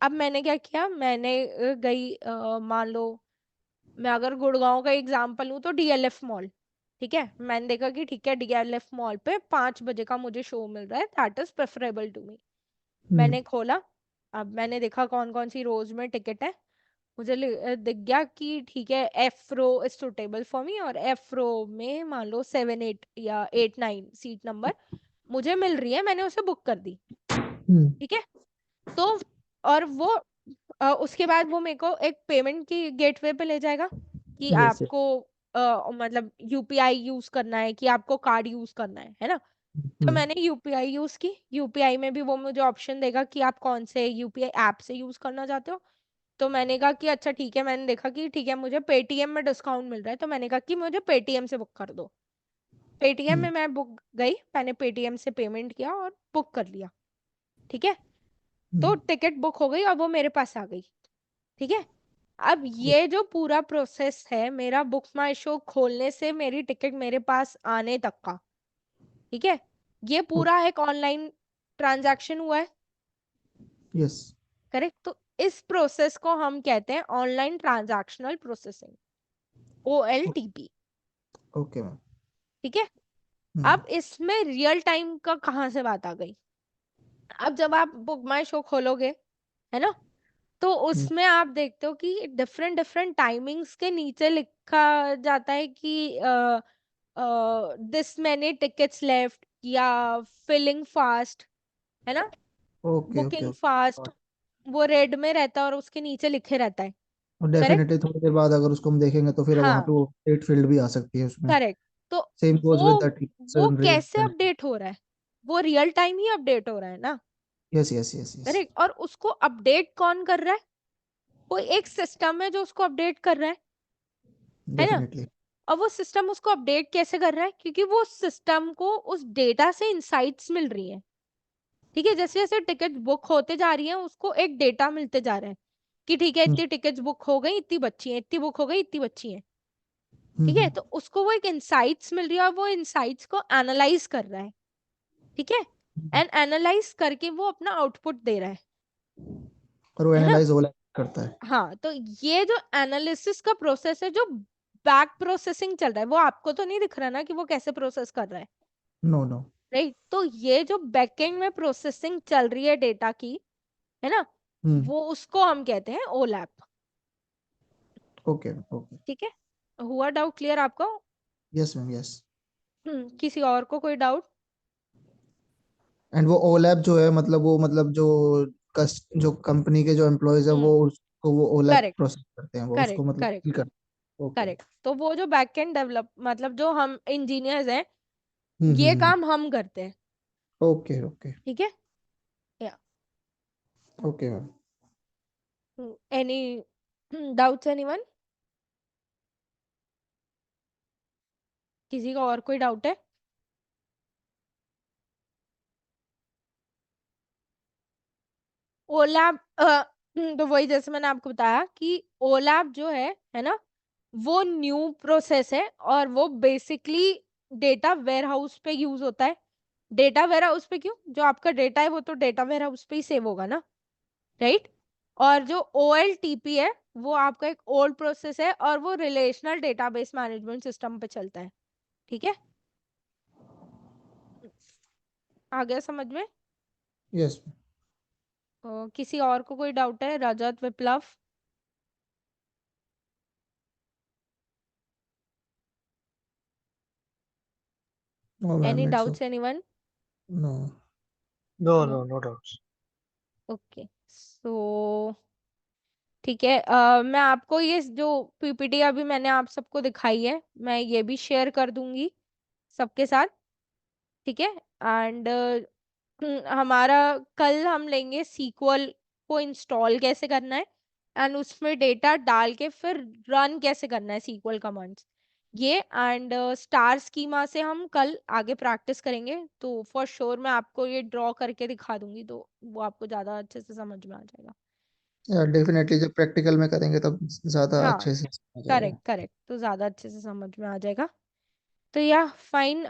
अब मैंने क्या किया, मैंने गई, मान लो मैं अगर गुड़गांव का एग्जांपल लूँ तो DLF मॉल, ठीक है। मैंने देखा कि ठीक है, DLF मॉल पे 5 बजे का मुझे शो मिल रहा है, that is preferable to me. Hmm. मैंने खोला, अब मैंने देखा कौन कौन सी रोज में टिकट है, मुझे दिख गया कि ठीक है, F row is suitable for me, और F रो में मान लो 7 8 या 8 9 सीट नंबर मुझे मिल रही है, मैंने उसे बुक कर दी, हम्म। ठीक है। तो और वो उसके बाद वो मेरे को एक पेमेंट की गेटवे पे ले जाएगा कि यस। आपको मतलब UPI यूज करना है कि आपको कार्ड यूज करना है ना। तो हम्म। मैंने UPI यूज की, UPI में भी वो मुझे ऑप्शन देगा कि आप कौन से UPI ऐप से यूज करना चाहते हो। तो मैंने कहा कि अच्छा ठीक है, मैंने देखा कि ठीक है मुझे पेटीएम में डिस्काउंट मिल रहा है, तो मैंने कहा कि मुझे पेटीएम से बुक कर दो। पेटीएम में हम्म। मैं बुक गई, मैंने पेटीएम से पेमेंट किया और बुक कर लिया, ठीक है। तो हम्म। टिकट बुक हो गई और वो मेरे पास आ गई, ठीक है। अब ये जो पूरा प्रोसेस है मेरा बुक माई शो खोलने से मेरी टिकट मेरे पास आने तक का, ठीक है, ये पूरा एक ऑनलाइन ट्रांजैक्शन हुआ है, यस। करेक्ट। तो इस प्रोसेस को हम कहते हैं online transactional processing, OLTP, okay ma'am. ठीक है। हम्म। अब इसमें रियल टाइम का कहाँ से बात आ गई? अब जब आप बुक माई शो खोलोगे, है ना, तो उसमें आप देखते हो कि डिफरेंट डिफरेंट टाइमिंग्स के नीचे लिखा जाता है कि दिस मैनी टिकट्स लेफ्ट या फिलिंग फास्ट, है ना, ओके ओके बुकिंग फास्ट, वो रेड में रहता है और उसके नीचे लिखे रहता है। और करेक्ट, डेफिनेटली थोड़ी देर बाद अगर उसको हम देखेंगे तो फिर वहां हाँ पे वो डेट फील्ड भी आ सकती है उसमें। करेक्ट। तो सेम गोज विद द वो टीचर रेट। कैसे अपडेट हो रहा है, वो रियल टाइम ही अपडेट हो रहा है ना। Yes yes yes yes. Correct, और उसको अपडेट कौन कर रहा है, कोई एक सिस्टम है जो उसको अपडेट कर रहा है ना। डेफिनेटली। और वो सिस्टम उसको अपडेट कैसे कर रहा है, क्योंकि वो सिस्टम को उस डेटा से इंसाइट्स मिल रही है। ठीक है, जैसे जैसे टिकट बुक होते जा रही है उसको एक डेटा मिलते जा रहा है कि ठीक है इतनी टिकट्स बुक हो गई, इतनी बच्ची हैं, इतनी बुक हो गई, इतनी बच्ची हैं। ठीक है, तो उसको वो एक इंसाइट्स मिल रही है और वो इंसाइट्स को एनालाइज कर रहा है। ठीक है, एंड एनालाइज करके वो अपना आउटपुट दे रहा और वो है ना। एनालाइज ओला करता है। हाँ, तो ये जो एनालिसिस का प्रोसेस है, जो बैक प्रोसेसिंग चल रहा है, वो आपको तो नहीं दिख रहा ना कि वो कैसे प्रोसेस कर रहा है, नो नो। राइट। तो ये जो बैकएंड में प्रोसेसिंग चल रही है डेटा की, है ना, वो उसको हम कहते हैं ओलैप। Okay okay. ठीक है, हुआ डाउट क्लियर आपको? Yes ma'am yes. किसी और को कोई डाउट? एंड वो ओलैप जो है मतलब वो मतलब जो कंपनी के जो एम्प्लॉयज है वो उसको वो ओलैप करेक्ट प्रोसेस करते हैं, वो उसको करेक्ट मतलब करेक्ट fill करते हैं। ओके। करेक्ट। तो वो जो बैकएंड डेवलप मतलब जो हम इंजीनियर्स हैं, ये हम्म। काम हम करते हैं। ओके ओके ठीक है, या okay ma'am. Any doubts anyone? किसी का और कोई डाउट है? ओलैप तो वही जैसे मैंने आपको बताया कि ओलैप जो है ना, वो न्यू प्रोसेस है और वो बेसिकली डेटा वेयर हाउस पे यूज होता है। डेटा वेयर हाउस पे क्यों, जो आपका डेटा है वो तो डेटा वेयर हाउस पे ही सेव होगा ना, राइट। और जो OLTP है वो आपका एक ओल्ड प्रोसेस है और वो रिलेशनल डेटाबेस मैनेजमेंट सिस्टम पे चलता है। ठीक है, आ गया समझ में? यस। किसी और को कोई डाउट है? Rajat, Viplav? No ma'am any its doubts anyone? No. No, no, no, no doubts. Okay. So ठीक है, मैं आपको ये जो PPT अभी मैंने आप सबको दिखाई है, मैं ये भी शेयर कर दूंगी सबके साथ। ठीक है, एंड हमारा कल हम लेंगे सीक्वल को इंस्टॉल कैसे करना है एंड उसमें डेटा डाल के फिर रन कैसे करना है सीक्वल कमांड्स ये। एंड स्टार स्कीमा से हम कल आगे प्रैक्टिस करेंगे, तो फॉर श्योर मैं आपको ये ड्रॉ करके दिखा दूंगी, तो वो आपको ज्यादा अच्छे से समझ में आ जाएगा। डेफिनेटली जब प्रैक्टिकल में करेंगे तब ज्यादा हाँ अच्छे से समझ आ जाएगा। करेक्ट करेक्ट, तो ज्यादा अच्छे से समझ में आ जाएगा। तो या फाइन।